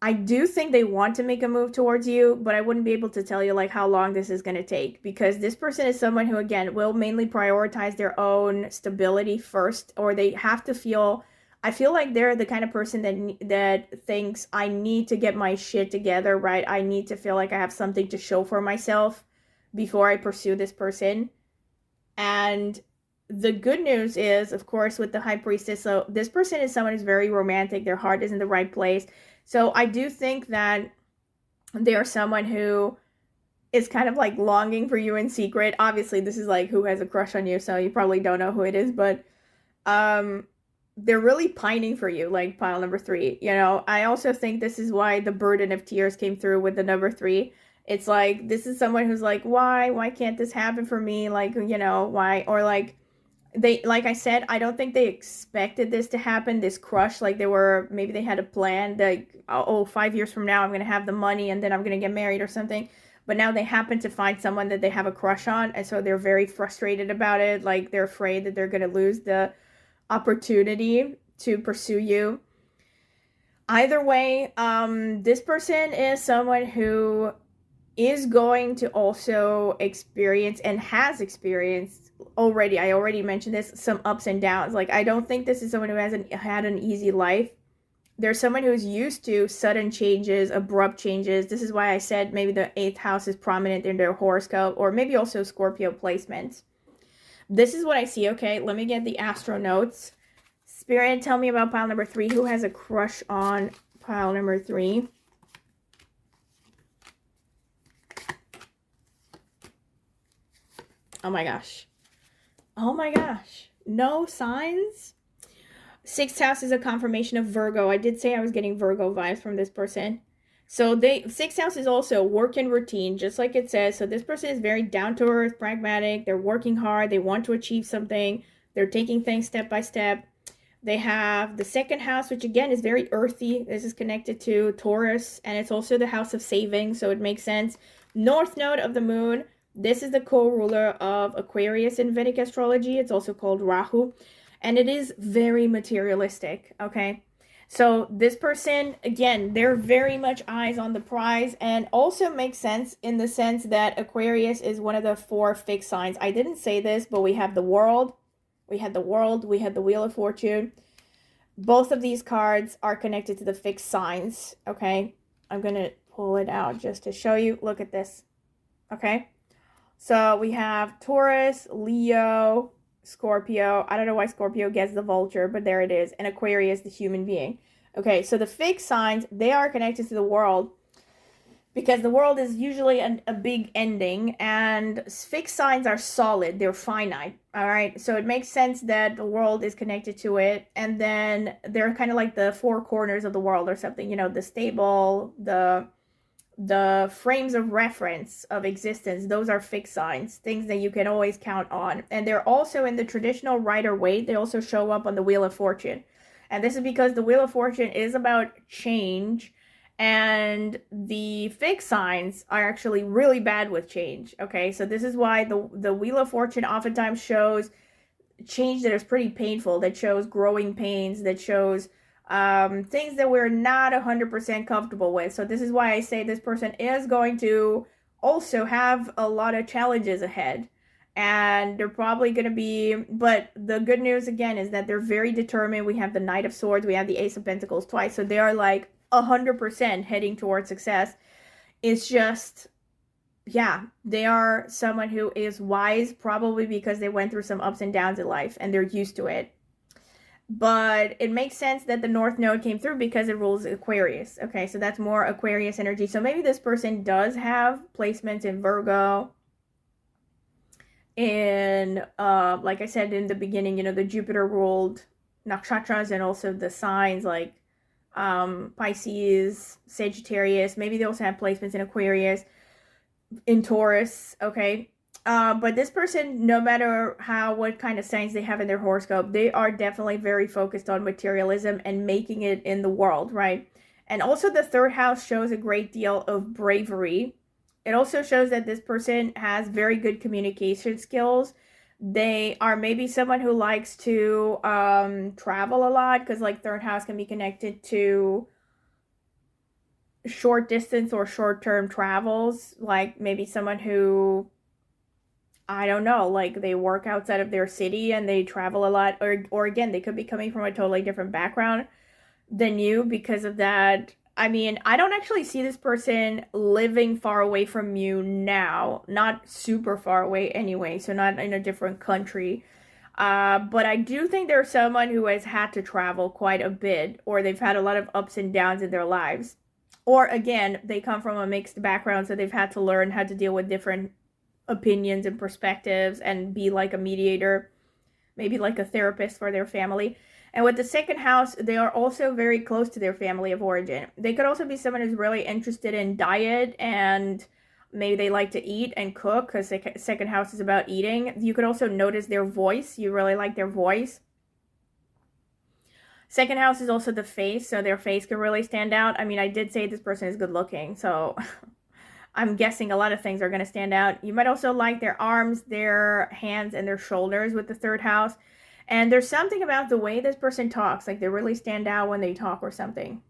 I do think they want to make a move towards you, but I wouldn't be able to tell you like how long this is going to take, because this person is someone who, again, will mainly prioritize their own stability first, or they have to feel, I feel like they're the kind of person that thinks, I need to get my shit together, right? I need to feel like I have something to show for myself before I pursue this person. And the good news is, of course, with the High Priestess, so this person is someone who's very romantic. Their heart is in the right place. So I do think that they are someone who is kind of like longing for you in secret. Obviously, this is like who has a crush on you, so you probably don't know who it is, but they're really pining for you, like pile number 3. I also think this is why the burden of tears came through with the number 3. It's like, this is someone who's like, why can't this happen for me? Like, why? Or like, like I said, I don't think they expected this to happen, this crush. Like maybe they had a plan, like, 5 years from now, I'm going to have the money and then I'm going to get married or something. But now they happen to find someone that they have a crush on. And so they're very frustrated about it. Like, they're afraid that they're going to lose the opportunity to pursue you. Either way, this person is someone who is going to also experience, and has experienced already, I already mentioned this, some ups and downs. Like, I don't think this is someone who hasn't had an easy life. There's someone who's used to sudden changes, abrupt changes. This is why I said maybe the 8th house is prominent in their horoscope, or maybe also Scorpio placements. This is what I see. Okay, let me get the astro notes. Spirit, tell me about pile number 3. Who has a crush on pile number 3? Oh my gosh. Oh my gosh. No signs? 6th house is a confirmation of Virgo. I did say I was getting Virgo vibes from this person. So 6th house is also work and routine, just like it says. So this person is very down to earth, pragmatic. They're working hard. They want to achieve something. They're taking things step by step. They have the 2nd house, which again is very earthy. This is connected to Taurus, and it's also the house of saving, so it makes sense. North node of the moon. This is the co-ruler of Aquarius in Vedic astrology. It's also called Rahu. And it is very materialistic, okay? So this person, again, they're very much eyes on the prize, and also makes sense in the sense that Aquarius is one of the 4 fixed signs. I didn't say this, but we have the World, we had the World, we had the Wheel of Fortune. Both of these cards are connected to the fixed signs, okay? I'm going to pull it out just to show you. Look at this, okay? So we have Taurus, Leo, Scorpio. I don't know why Scorpio gets the vulture, but there it is. And Aquarius, the human being. Okay, so the fixed signs, they are connected to the world because the world is usually a big ending, and fixed signs are solid. They're finite, all right? So it makes sense that the world is connected to it, and then they're kind of like the 4 corners of the world or something, you know, the stable, the frames of reference of existence. Those are fixed signs, things that you can always count on. And they're also in the traditional Rider-Waite. They also show up on the Wheel of Fortune. And this is because the Wheel of Fortune is about change, and the fixed signs are actually really bad with change. Okay, so this is why the Wheel of Fortune oftentimes shows change that is pretty painful, that shows growing pains, that shows things that we're not 100% comfortable with. So this is why I say this person is going to also have a lot of challenges ahead, and they're probably going to be, but the good news again is that they're very determined. We have the Knight of Swords, we have the Ace of Pentacles twice, so they are like 100% heading towards success. It's just, yeah, they are someone who is wise, probably because they went through some ups and downs in life and they're used to it. But it makes sense that the North Node came through because it rules Aquarius. Okay, so that's more Aquarius energy. So maybe this person does have placements in Virgo, in, like I said in the beginning, you know, the Jupiter ruled nakshatras, and also the signs like Pisces, Sagittarius. Maybe they also have placements in Aquarius, in Taurus, okay? But this person, no matter what kind of signs they have in their horoscope, they are definitely very focused on materialism and making it in the world, right? And also the 3rd house shows a great deal of bravery. It also shows that this person has very good communication skills. They are maybe someone who likes to travel a lot, because like 3rd house can be connected to short distance or short-term travels. Like maybe someone who, I don't know, like they work outside of their city and they travel a lot, or again, they could be coming from a totally different background than you because of that. I mean, I don't actually see this person living far away from you now, not super far away anyway, so not in a different country. But I do think there's someone who has had to travel quite a bit, or they've had a lot of ups and downs in their lives. Or again, they come from a mixed background, so they've had to learn how to deal with different opinions and perspectives and be like a mediator, maybe like a therapist for their family. And with the 2nd house, they are also very close to their family of origin. They could also be someone who's really interested in diet, and maybe they like to eat and cook, because 2nd house is about eating. You could also notice their voice. You really like their voice. 2nd house is also the face, so their face can really stand out. I mean, I did say this person is good looking, so I'm guessing a lot of things are going to stand out. You might also like their arms, their hands, and their shoulders with the 3rd house. And there's something about the way this person talks, like they really stand out when they talk or something.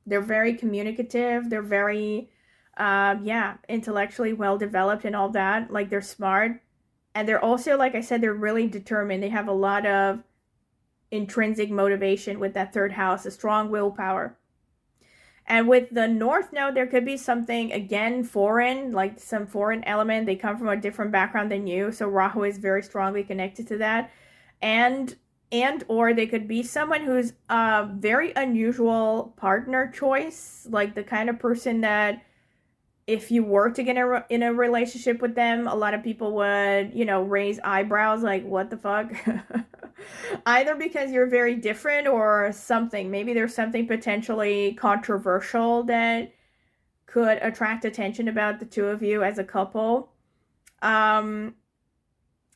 They're very communicative. They're very, intellectually well-developed and all that. Like they're smart. And they're also, like I said, they're really determined. They have a lot of intrinsic motivation with that 3rd house, a strong willpower. And with the North Node, there could be something, again, foreign, like some foreign element. They come from a different background than you. So Rahu is very strongly connected to that. And or they could be someone who's a very unusual partner choice. Like the kind of person that if you were to get in a relationship with them, a lot of people would, you know, raise eyebrows like, what the fuck? Either because you're very different or something. Maybe there's something potentially controversial that could attract attention about the 2 of you as a couple. And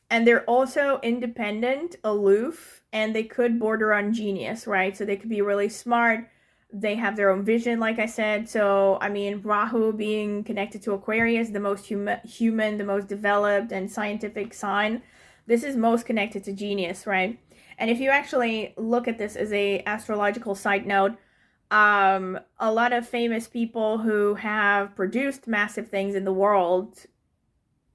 they're also independent, aloof, and they could border on genius, right? So they could be really smart. They have their own vision, like I said. So, I mean, Rahu being connected to Aquarius, the most human, the most developed and scientific sign. This is most connected to genius, right? And if you actually look at this as a astrological side note, a lot of famous people who have produced massive things in the world,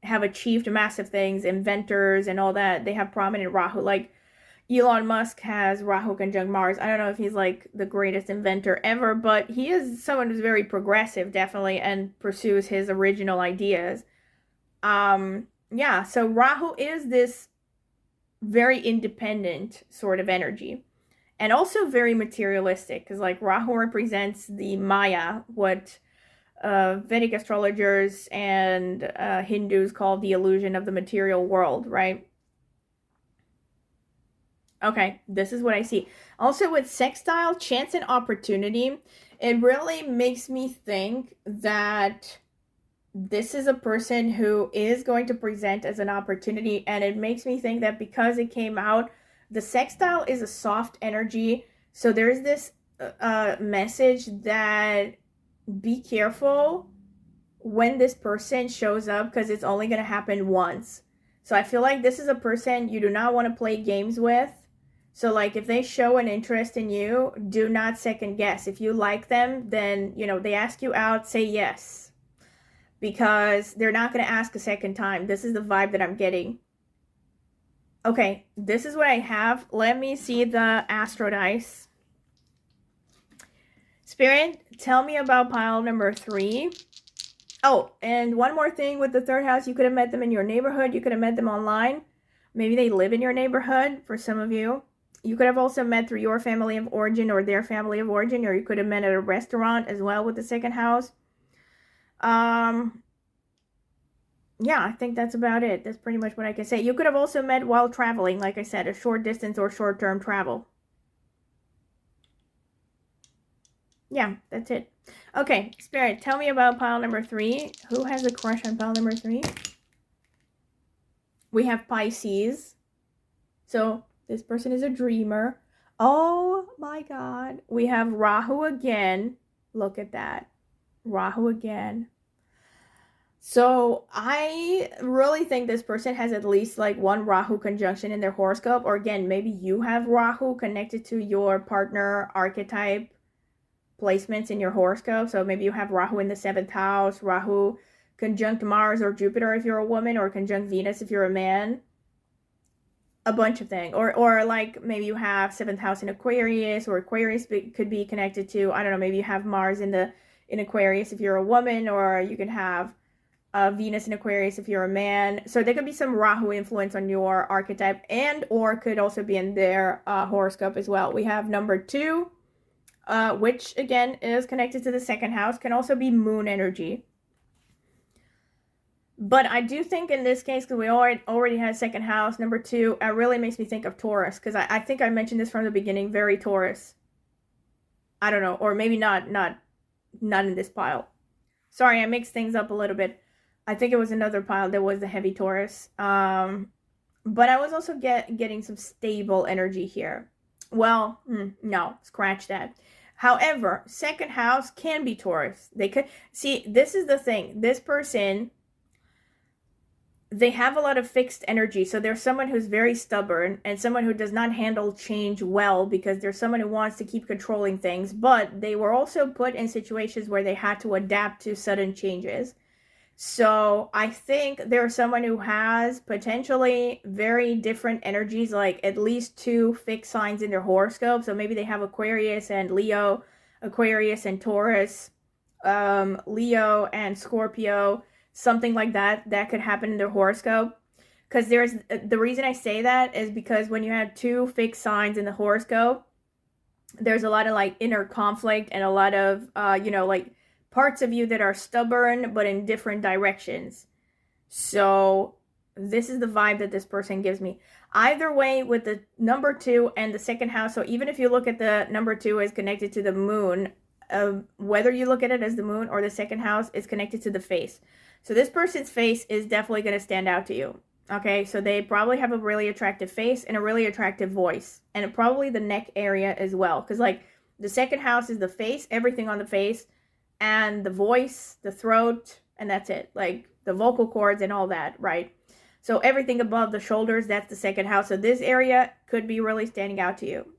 have achieved massive things, inventors and all that, they have prominent Rahu. Like Elon Musk has Rahu conjunct Mars. I don't know if he's like the greatest inventor ever, but he is someone who's very progressive, definitely, and pursues his original ideas. Yeah, so Rahu is this very independent sort of energy, and also very materialistic, because like Rahu represents the Maya, what Vedic astrologers and Hindus call the illusion of the material world, right? Okay, this is what I see. Also with sextile, chance and opportunity, it really makes me think that this is a person who is going to present as an opportunity, and it makes me think that because it came out, the sextile is a soft energy, so there's this message that be careful when this person shows up, because it's only going to happen once. So I feel like this is a person you do not want to play games with. So like if they show an interest in you, do not second guess. If you like them, then, you know, they ask you out, say yes. Because they're not going to ask a second time. This is the vibe that I'm getting. Okay, this is what I have. Let me see the Astro dice. Spirit, tell me about pile number 3. Oh, and one more thing with the third house. You could have met them in your neighborhood. You could have met them online. Maybe they live in your neighborhood for some of you. You could have also met through your family of origin or their family of origin, or you could have met at a restaurant as well with the second house. Yeah, I think that's about it. That's pretty much what I can say. You could have also met while traveling, like I said, a short distance or short-term travel. Yeah, that's it. Okay, Spirit, tell me about pile number 3. Who has a crush on pile number 3? We have Pisces. So this person is a dreamer. Oh my God. We have Rahu again. Look at that. Rahu again. So I really think this person has at least like one Rahu conjunction in their horoscope. Or again, maybe you have Rahu connected to your partner archetype placements in your horoscope. So maybe you have Rahu in the 7th house, Rahu conjunct Mars or Jupiter if you're a woman, or conjunct Venus if you're a man. A bunch of things. Or like maybe you have 7th house in Aquarius, or Aquarius could be connected to, I don't know, maybe you have Mars in Aquarius if you're a woman, or you can have Venus in Aquarius if you're a man. So there could be some Rahu influence on your archetype, and or could also be in their horoscope as well. We have number 2, which again is connected to the 2nd house, can also be moon energy. But I do think in this case, because we already had 2nd house, number 2, it really makes me think of Taurus, because I think I mentioned this from the beginning, very Taurus. I don't know, or maybe not in this pile. Sorry, I mixed things up a little bit. I think it was another pile that was the heavy Taurus. But I was also getting some stable energy here. Well, no, scratch that. However, 2nd house can be Taurus. They could, see, this is the thing. This person, they have a lot of fixed energy. So there's someone who's very stubborn and someone who does not handle change well, because there's someone who wants to keep controlling things, but they were also put in situations where they had to adapt to sudden changes. So I think there's someone who has potentially very different energies, like at least 2 fixed signs in their horoscope. So maybe they have Aquarius and Leo, Aquarius and Taurus, Leo and Scorpio, something like that. That could happen in their horoscope. Because there's, the reason I say that is because when you have 2 fixed signs in the horoscope, there's a lot of like inner conflict and a lot of, you know, like parts of you that are stubborn, but in different directions. So this is the vibe that this person gives me. Either way, with the number 2 and the 2nd house, so even if you look at the number 2 as connected to the moon, whether you look at it as the moon or the 2nd house, is connected to the face. So this person's face is definitely going to stand out to you. Okay, so they probably have a really attractive face and a really attractive voice, and probably the neck area as well. Because like the 2nd house is the face, everything on the face, and the voice, the throat, and that's it. Like the vocal cords and all that, right? So everything above the shoulders, that's the second house. So this area could be really standing out to you,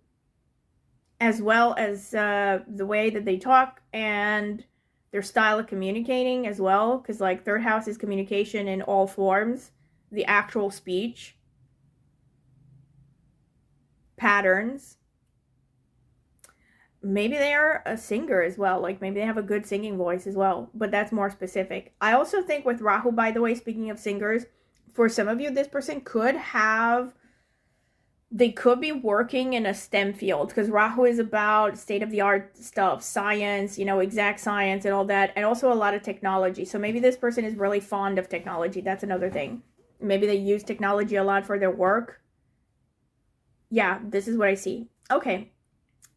as well as the way that they talk and their style of communicating as well. Because like third house is communication in all forms, the actual speech, patterns. Maybe they are a singer as well. Like maybe they have a good singing voice as well, but that's more specific. I also think with Rahu, by the way, speaking of singers, for some of you, this person could have, they could be working in a STEM field, because Rahu is about state-of-the-art stuff, science, you know, exact science and all that, and also a lot of technology. So maybe this person is really fond of technology. That's another thing. Maybe they use technology a lot for their work. Yeah, this is what I see. Okay.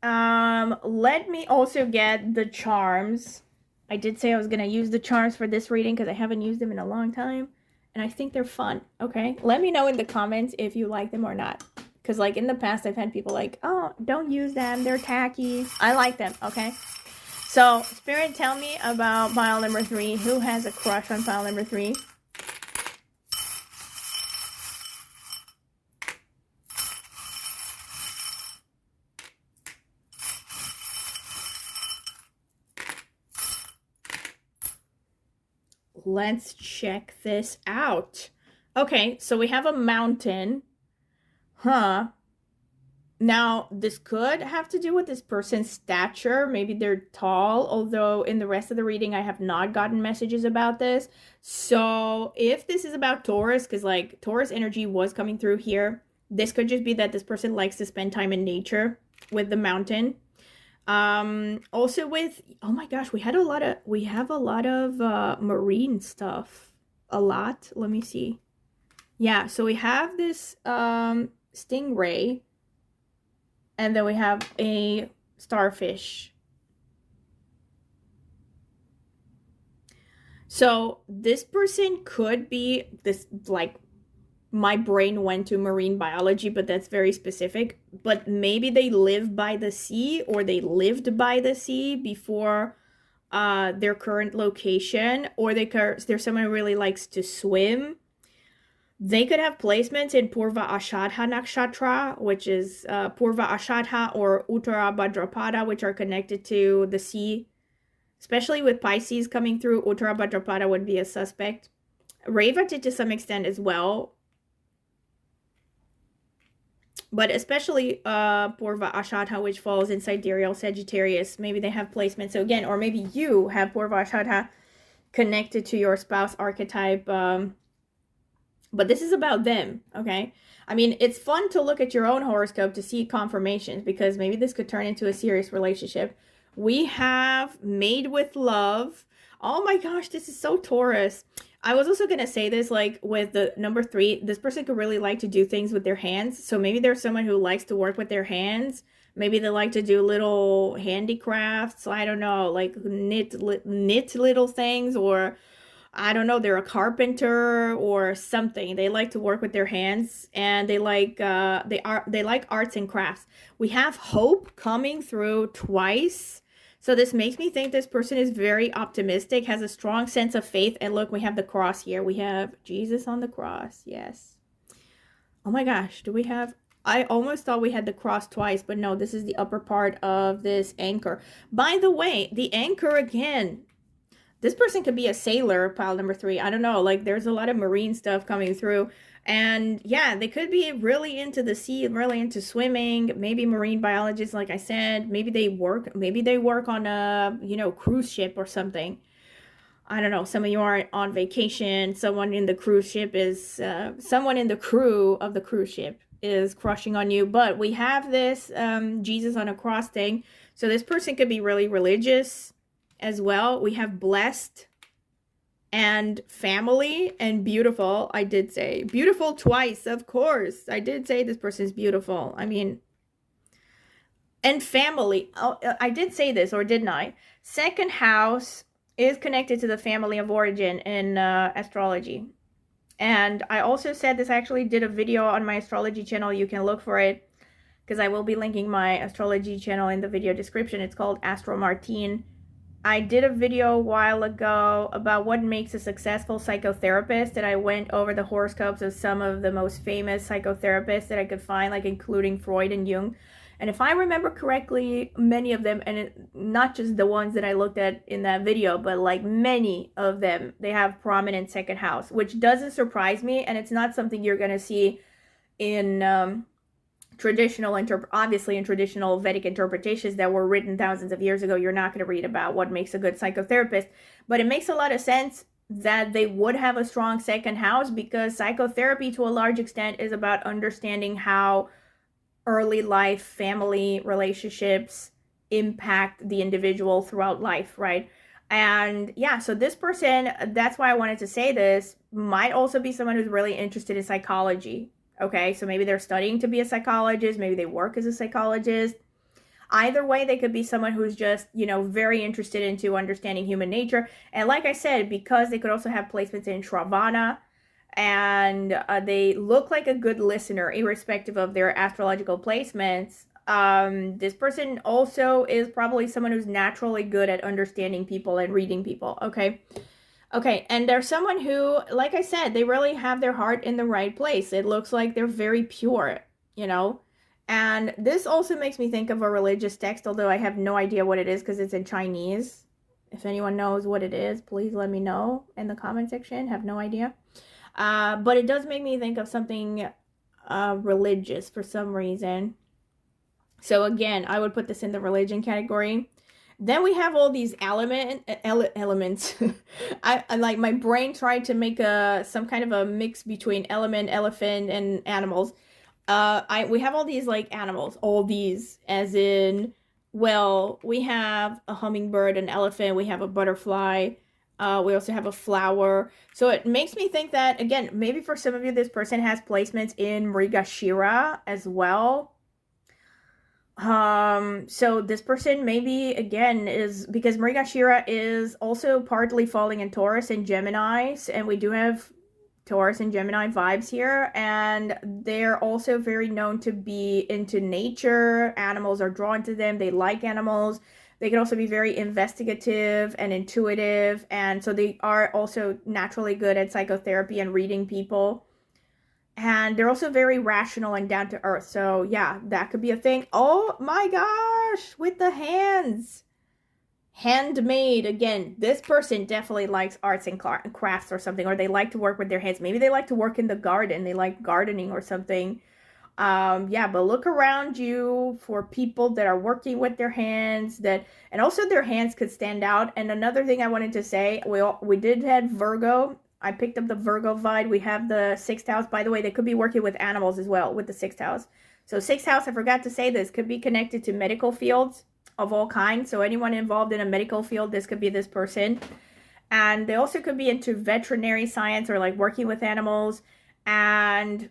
Let me also get the charms. I did say I was gonna use the charms for this reading because I haven't used them in a long time, and I think they're fun. Okay, let me know in the comments if you like them or not, because like in the past I've had people like, oh, don't use them, they're tacky. I like them. Okay, so Spirit, tell me about pile number 3. Who has a crush on pile number 3? Let's check this out. Okay, so we have a mountain. Huh. Now, this could have to do with this person's stature. Maybe they're tall, although in the rest of the reading, I have not gotten messages about this. So if this is about Taurus, because like Taurus energy was coming through here, this could just be that this person likes to spend time in nature with the mountain. Also with, oh my gosh, we have a lot of marine stuff. A lot. Let me see. Yeah, so we have this stingray, and then we have a starfish. So this person could be this, like, my brain went to marine biology, but that's very specific. But maybe they live by the sea, or they lived by the sea before their current location, or there's someone who really likes to swim. They could have placements in Purva Ashadha Nakshatra, which is Purva Ashadha or Uttara Bhadrapada, which are connected to the sea. Especially with Pisces coming through, Uttara Bhadrapada would be a suspect. Revati to some extent as well. But especially Purva Ashadha, which falls in sidereal Sagittarius. Maybe they have placement. So again, or maybe you have Purva Ashadha connected to your spouse archetype. But this is about them, okay? I mean, it's fun to look at your own horoscope to see confirmations, because maybe this could turn into a serious relationship. We have Made with Love. Oh my gosh, this is so Taurus. I was also going to say this, like with the number 3, this person could really like to do things with their hands. So maybe there's someone who likes to work with their hands. Maybe they like to do little handicrafts. I don't know, like knit little things, or I don't know, they're a carpenter or something. They like to work with their hands, and they like arts and crafts. We have Hope coming through twice. So this makes me think this person is very optimistic, has a strong sense of faith. And look, we have the cross here. We have Jesus on the cross. Yes. Oh my gosh, do we have... I almost thought we had the cross twice, but no, this is the upper part of this anchor. By the way, the anchor again. This person could be a sailor, pile number 3. I don't know, like there's a lot of marine stuff coming through. And yeah, they could be really into the sea, really into swimming, maybe marine biologists, like I said. Maybe they work on a, you know, cruise ship or something. I don't know, some of you are on vacation, someone in the cruise ship is, someone in the crew of the cruise ship is crushing on you. But we have this Jesus on a cross thing. So this person could be really religious as well. We have Blessed and Family and Beautiful. I did say beautiful twice, of course. I did say this person is beautiful. I mean, and Family. Oh, I did say this, or didn't I? Second house is connected to the family of origin in astrology. And I also said this, I actually did a video on my astrology channel. You can look for it, because I will be linking my astrology channel in the video description. It's called Astro Martine. I did a video a while ago about what makes a successful psychotherapist, and I went over the horoscopes of some of the most famous psychotherapists that I could find, like including Freud and Jung. And if I remember correctly, many of them, and not just the ones that I looked at in that video, but like many of them, they have prominent second house, which doesn't surprise me, and it's not something you're going to see in traditional, obviously in traditional Vedic interpretations that were written thousands of years ago. You're not going to read about what makes a good psychotherapist, but it makes a lot of sense that they would have a strong second house, because psychotherapy to a large extent is about understanding how early life family relationships impact the individual throughout life, right? And yeah, so this person, that's why I wanted to say this, might also be someone who's really interested in psychology. Okay, so maybe they're studying to be a psychologist, maybe they work as a psychologist. Either way, they could be someone who's just, you know, very interested into understanding human nature. And like I said, because they could also have placements in Shravana, and they look like a good listener, irrespective of their astrological placements. This person also is probably someone who's naturally good at understanding people and reading people, okay? Okay, and they're someone who, like I said, they really have their heart in the right place. It looks like they're very pure, you know? And this also makes me think of a religious text, although I have no idea what it is because it's in Chinese. If anyone knows what it is, please let me know in the comment section. Have no idea. But it does make me think of something religious for some reason. So again, I would put this in the religion category. Then we have all these elements. I like, my brain tried to make some kind of a mix between element, elephant, and animals. We have all these like animals, all these as in, well, we have a hummingbird, an elephant, we have a butterfly. We also have a flower. So it makes me think that, again, maybe for some of you, this person has placements in Mrigashira as well. So this person maybe, again, is, because Mrigashira is also partly falling in Taurus and Gemini, and we do have Taurus and Gemini vibes here, and they're also very known to be into nature. Animals are drawn to them. They like animals. They can also be very investigative and intuitive, and so they are also naturally good at psychotherapy and reading people. And they're also very rational and down to earth. So yeah, that could be a thing. Oh my gosh, with the hands. Handmade, again, this person definitely likes arts and crafts or something, or they like to work with their hands. Maybe they like to work in the garden. They like gardening or something. Yeah, but look around you for people that are working with their hands, and also their hands could stand out. And another thing I wanted to say, we did have Virgo. I picked up the Virgo vibe. We have the 6th house. By the way, they could be working with animals as well with the 6th house. So 6th house, I forgot to say this, could be connected to medical fields of all kinds. So anyone involved in a medical field, this could be this person. And they also could be into veterinary science or like working with animals. And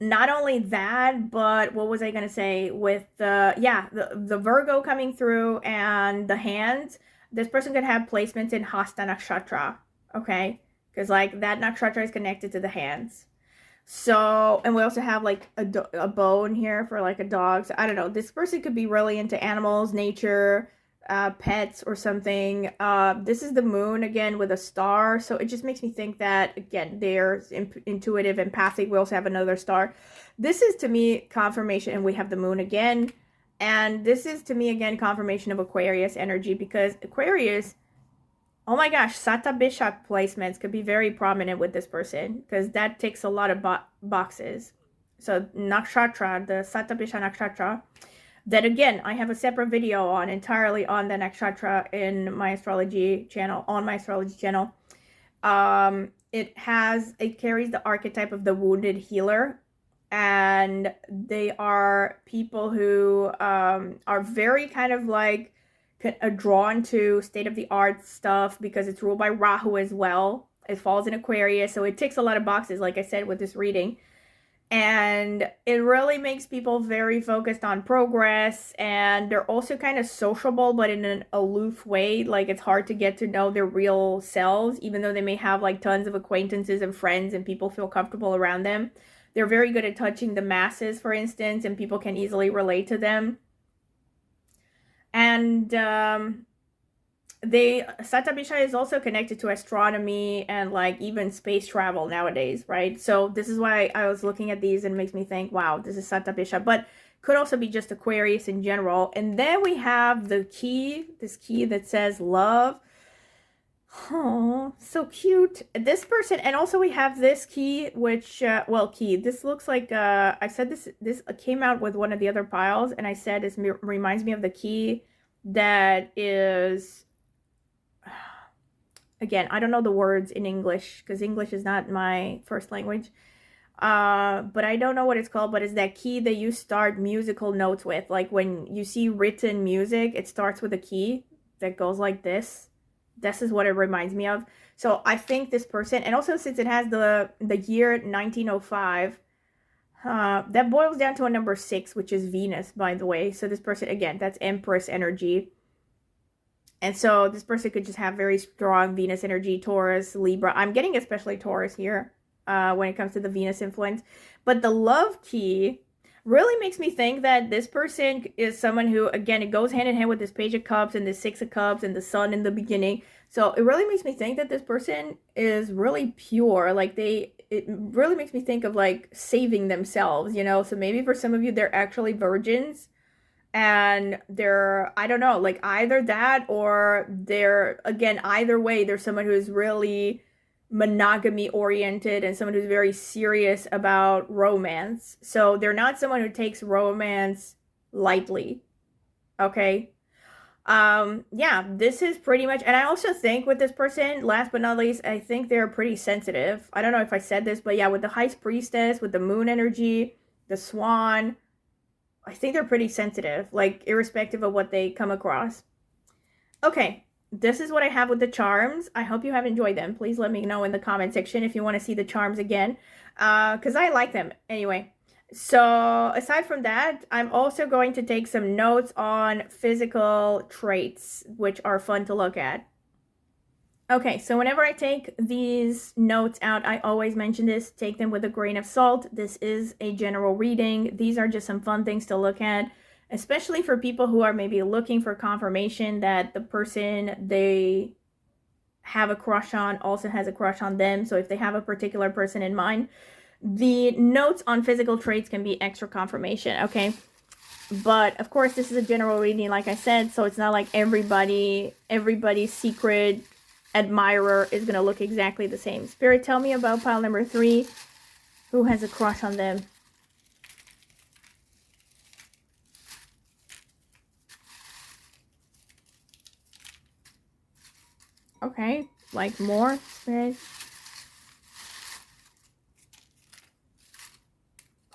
not only that, but what was I going to say with the Virgo coming through and the hands, this person could have placements in Hasta Nakshatra, okay? Because like that nakshatra is connected to the hands. So, and we also have like a bow in here for like a dog. So I don't know, this person could be really into animals, nature, pets or something. This is the moon again with a star, so it just makes me think that, again, they're intuitive, empathic. We also have another star. This is to me confirmation, and we have the moon again, and this is to me again confirmation of Aquarius energy, because Aquarius, oh my gosh, Satabisha placements could be very prominent with this person, because that ticks a lot of boxes. So nakshatra, the Satabisha nakshatra, that again, I have a separate video on, entirely on the nakshatra in my astrology channel, on my astrology channel. It carries the archetype of the wounded healer, and they are people who are very kind of like drawn to state-of-the-art stuff, because it's ruled by Rahu as well. It falls in Aquarius, so it ticks a lot of boxes, like I said, with this reading. And it really makes people very focused on progress, and they're also kind of sociable, but in an aloof way. Like, it's hard to get to know their real selves, even though they may have like tons of acquaintances and friends and people feel comfortable around them. They're very good at touching the masses, for instance, and people can easily relate to them. And Satabisha is also connected to astronomy and like even space travel nowadays, right? So this is why I was looking at these and it makes me think, wow, this is Satabisha, but could also be just Aquarius in general. And then we have the key, this key that says love. Oh, so cute. This person, and also we have this key, which, key. This looks like, I said this came out with one of the other piles, and I said this reminds me of the key that is, again, I don't know the words in English, because English is not my first language. But I don't know what it's called, but it's that key that you start musical notes with. Like when you see written music, it starts with a key that goes like this. This is what it reminds me of. So I think this person, and also since it has the year 1905, that boils down to a number 6, which is Venus, by the way. So this person, again, that's Empress energy. And so this person could just have very strong Venus energy, Taurus, Libra. I'm getting especially Taurus here when it comes to the Venus influence. But the love key really makes me think that this person is someone who, again, it goes hand in hand with this Page of Cups and the Six of Cups and the Sun in the beginning. So it really makes me think that this person is really pure. Like it really makes me think of like saving themselves, you know? So maybe for some of you, they're actually virgins and they're, I don't know, like either that or they're, again, either way, there's someone who is really monogamy oriented and someone who's very serious about romance. So they're not someone who takes romance lightly. Okay. Yeah, this is pretty much, and I also think with this person, last but not least, I think they're pretty sensitive. I don't know if I said this, but yeah, with the High Priestess, with the moon energy, the swan, I think they're pretty sensitive, like irrespective of what they come across. Okay. This is what I have with the charms. I hope you have enjoyed them. Please let me know in the comment section if you want to see the charms again, because I like them anyway. So aside from that, I'm also going to take some notes on physical traits, which are fun to look at. Okay, so whenever I take these notes out, I always mention this, take them with a grain of salt. This is a general reading. These are just some fun things to look at, especially for people who are maybe looking for confirmation that the person they have a crush on also has a crush on them. So if they have a particular person in mind, the notes on physical traits can be extra confirmation, okay? But of course, this is a general reading, like I said, so it's not like everybody's secret admirer is going to look exactly the same. Spirit, tell me about pile number 3. Who has a crush on them? Okay, like more, Spirit?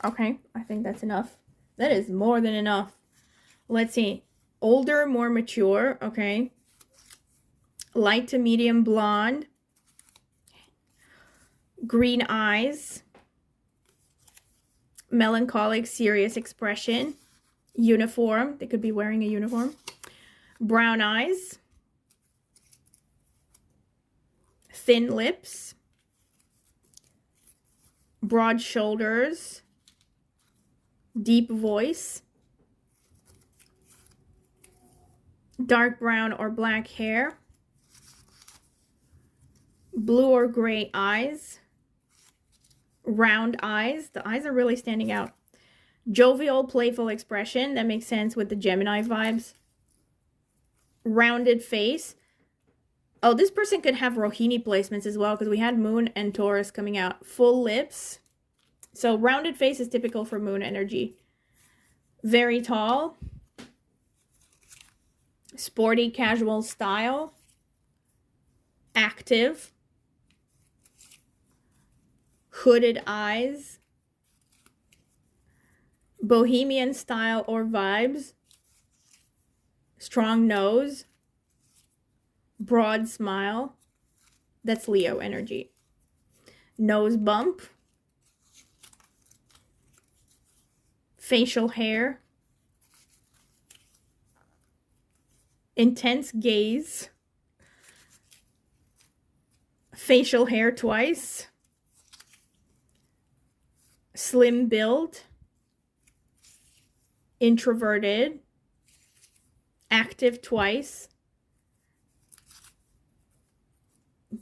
Okay, I think that's enough. That is more than enough. Let's see. Older, more mature, okay. Light to medium blonde. Green eyes. Melancholic, serious expression. Uniform, they could be wearing a uniform. Brown eyes. Thin lips, broad shoulders, deep voice, dark brown or black hair, blue or gray eyes, round eyes. The eyes are really standing out. Jovial, playful expression. That makes sense with the Gemini vibes. Rounded face. Oh, this person could have Rohini placements as well because we had Moon and Taurus coming out. Full lips. So rounded face is typical for Moon energy. Very tall. Sporty, casual style. Active. Hooded eyes. Bohemian style or vibes. Strong nose. Broad smile. That's Leo energy. Nose bump. Facial hair. Intense gaze. Facial hair twice. Slim build. Introverted. Active twice.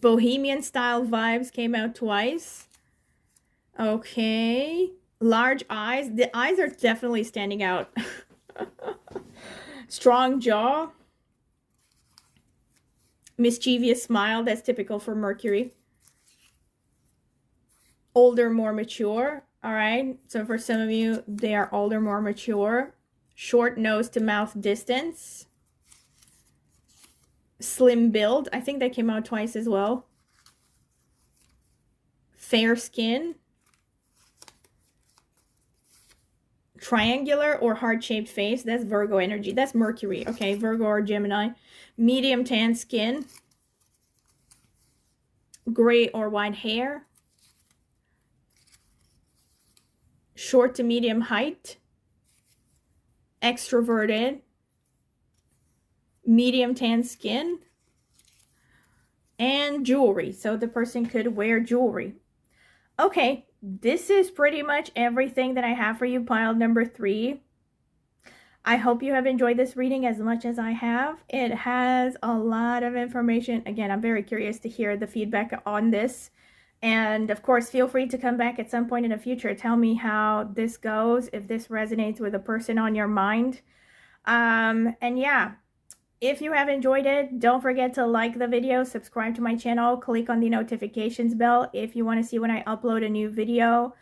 Bohemian style vibes came out twice. Okay. Large eyes. The eyes are definitely standing out. Strong jaw. Mischievous smile. That's typical for Mercury. Older, more mature. All right. So for some of you, they are older, more mature. Short nose to mouth distance. Slim build. I think that came out twice as well. Fair skin. Triangular or heart-shaped face. That's Virgo energy. That's Mercury. Okay, Virgo or Gemini. Medium tan skin. Gray or white hair. Short to medium height. Extroverted. Medium tan skin. And jewelry. So the person could wear jewelry. Okay, this is pretty much everything that I have for you, pile number 3. I hope you have enjoyed this reading as much as I have. It has a lot of information. Again, I'm very curious to hear the feedback on this. And of course, feel free to come back at some point in the future. Tell me how this goes, if this resonates with a person on your mind. And yeah, if you have enjoyed it, don't forget to like the video, subscribe to my channel, click on the notifications bell if you want to see when I upload a new video.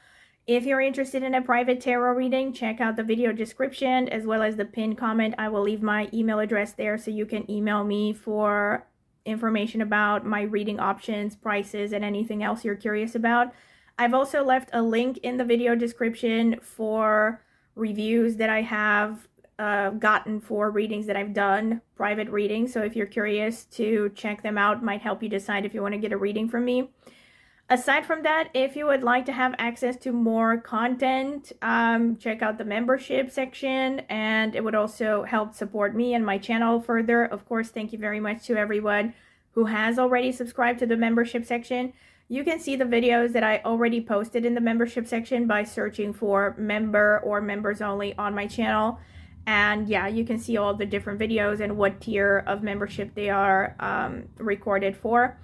If you're interested in a private tarot reading, check out the video description as well as the pinned comment. I will leave my email address there so you can email me for information about my reading options, prices, and anything else you're curious about. I've also left a link in the video description for reviews that I have gotten for readings that I've done, private readings. So if you're curious to check them out, might help you decide if you want to get a reading from me. Aside from that, if you would like to have access to more content, check out the membership section, and it would also help support me and my channel further. Of course, thank you very much to everyone who has already subscribed to the membership section. You can see the videos that I already posted in the membership section by searching for member or members only on my channel. And yeah, you can see all the different videos and what tier of membership they are recorded for.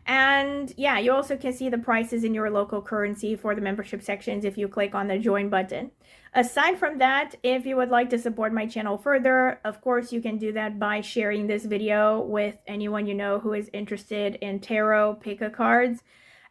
And yeah, you also can see the prices in your local currency for the membership sections if you click on the join button. Aside from that, if you would like to support my channel further, of course, you can do that by sharing this video with anyone you know who is interested in tarot pick-a cards.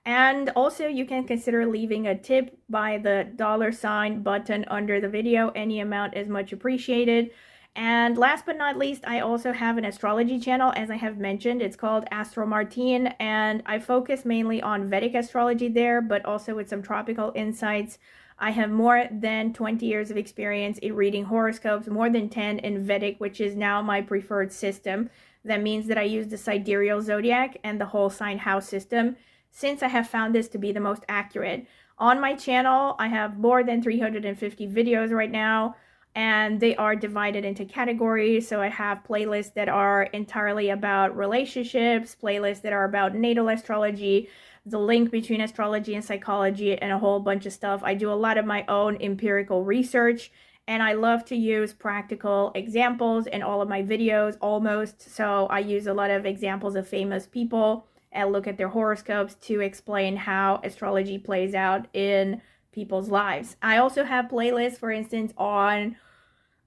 And also you can consider leaving a tip by the $sign button under the video. Any amount is much appreciated. And last but not least, I also have an astrology channel, as I have mentioned. It's called Martine, and I focus mainly on Vedic astrology there, but also with some tropical insights. I have more than 20 years of experience in reading horoscopes, more than 10 in Vedic, which is now my preferred system. That means that I use the sidereal zodiac and the whole sign house system, since I have found this to be the most accurate. On my channel, I have more than 350 videos right now, and they are divided into categories. So I have playlists that are entirely about relationships, playlists that are about natal astrology, the link between astrology and psychology, and a whole bunch of stuff. I do a lot of my own empirical research, and I love to use practical examples in all of my videos, almost. So I use a lot of examples of famous people and look at their horoscopes to explain how astrology plays out in people's lives. I also have playlists, for instance, on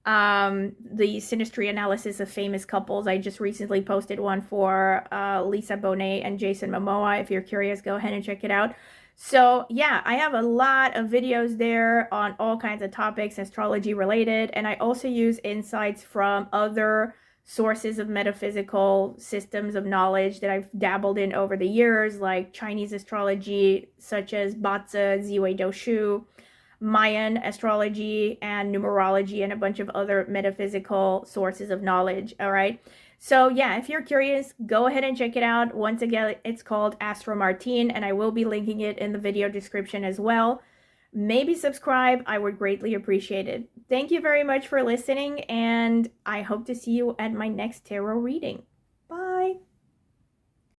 the synastry analysis of famous couples. I just recently posted one for Lisa Bonet and Jason Momoa. If you're curious, go ahead and check it out. So yeah, I have a lot of videos there on all kinds of topics, astrology related, and I also use insights from other sources of metaphysical systems of knowledge that I've dabbled in over the years, like Chinese astrology, such as Bazi, Ziwei Doshu, Mayan astrology, and numerology, and a bunch of other metaphysical sources of knowledge. All right. So yeah, if you're curious, go ahead and check it out. Once again, it's called Martine, and I will be linking it in the video description as well. Maybe subscribe. I would greatly appreciate it. Thank you very much for listening, and I hope to see you at my next tarot reading.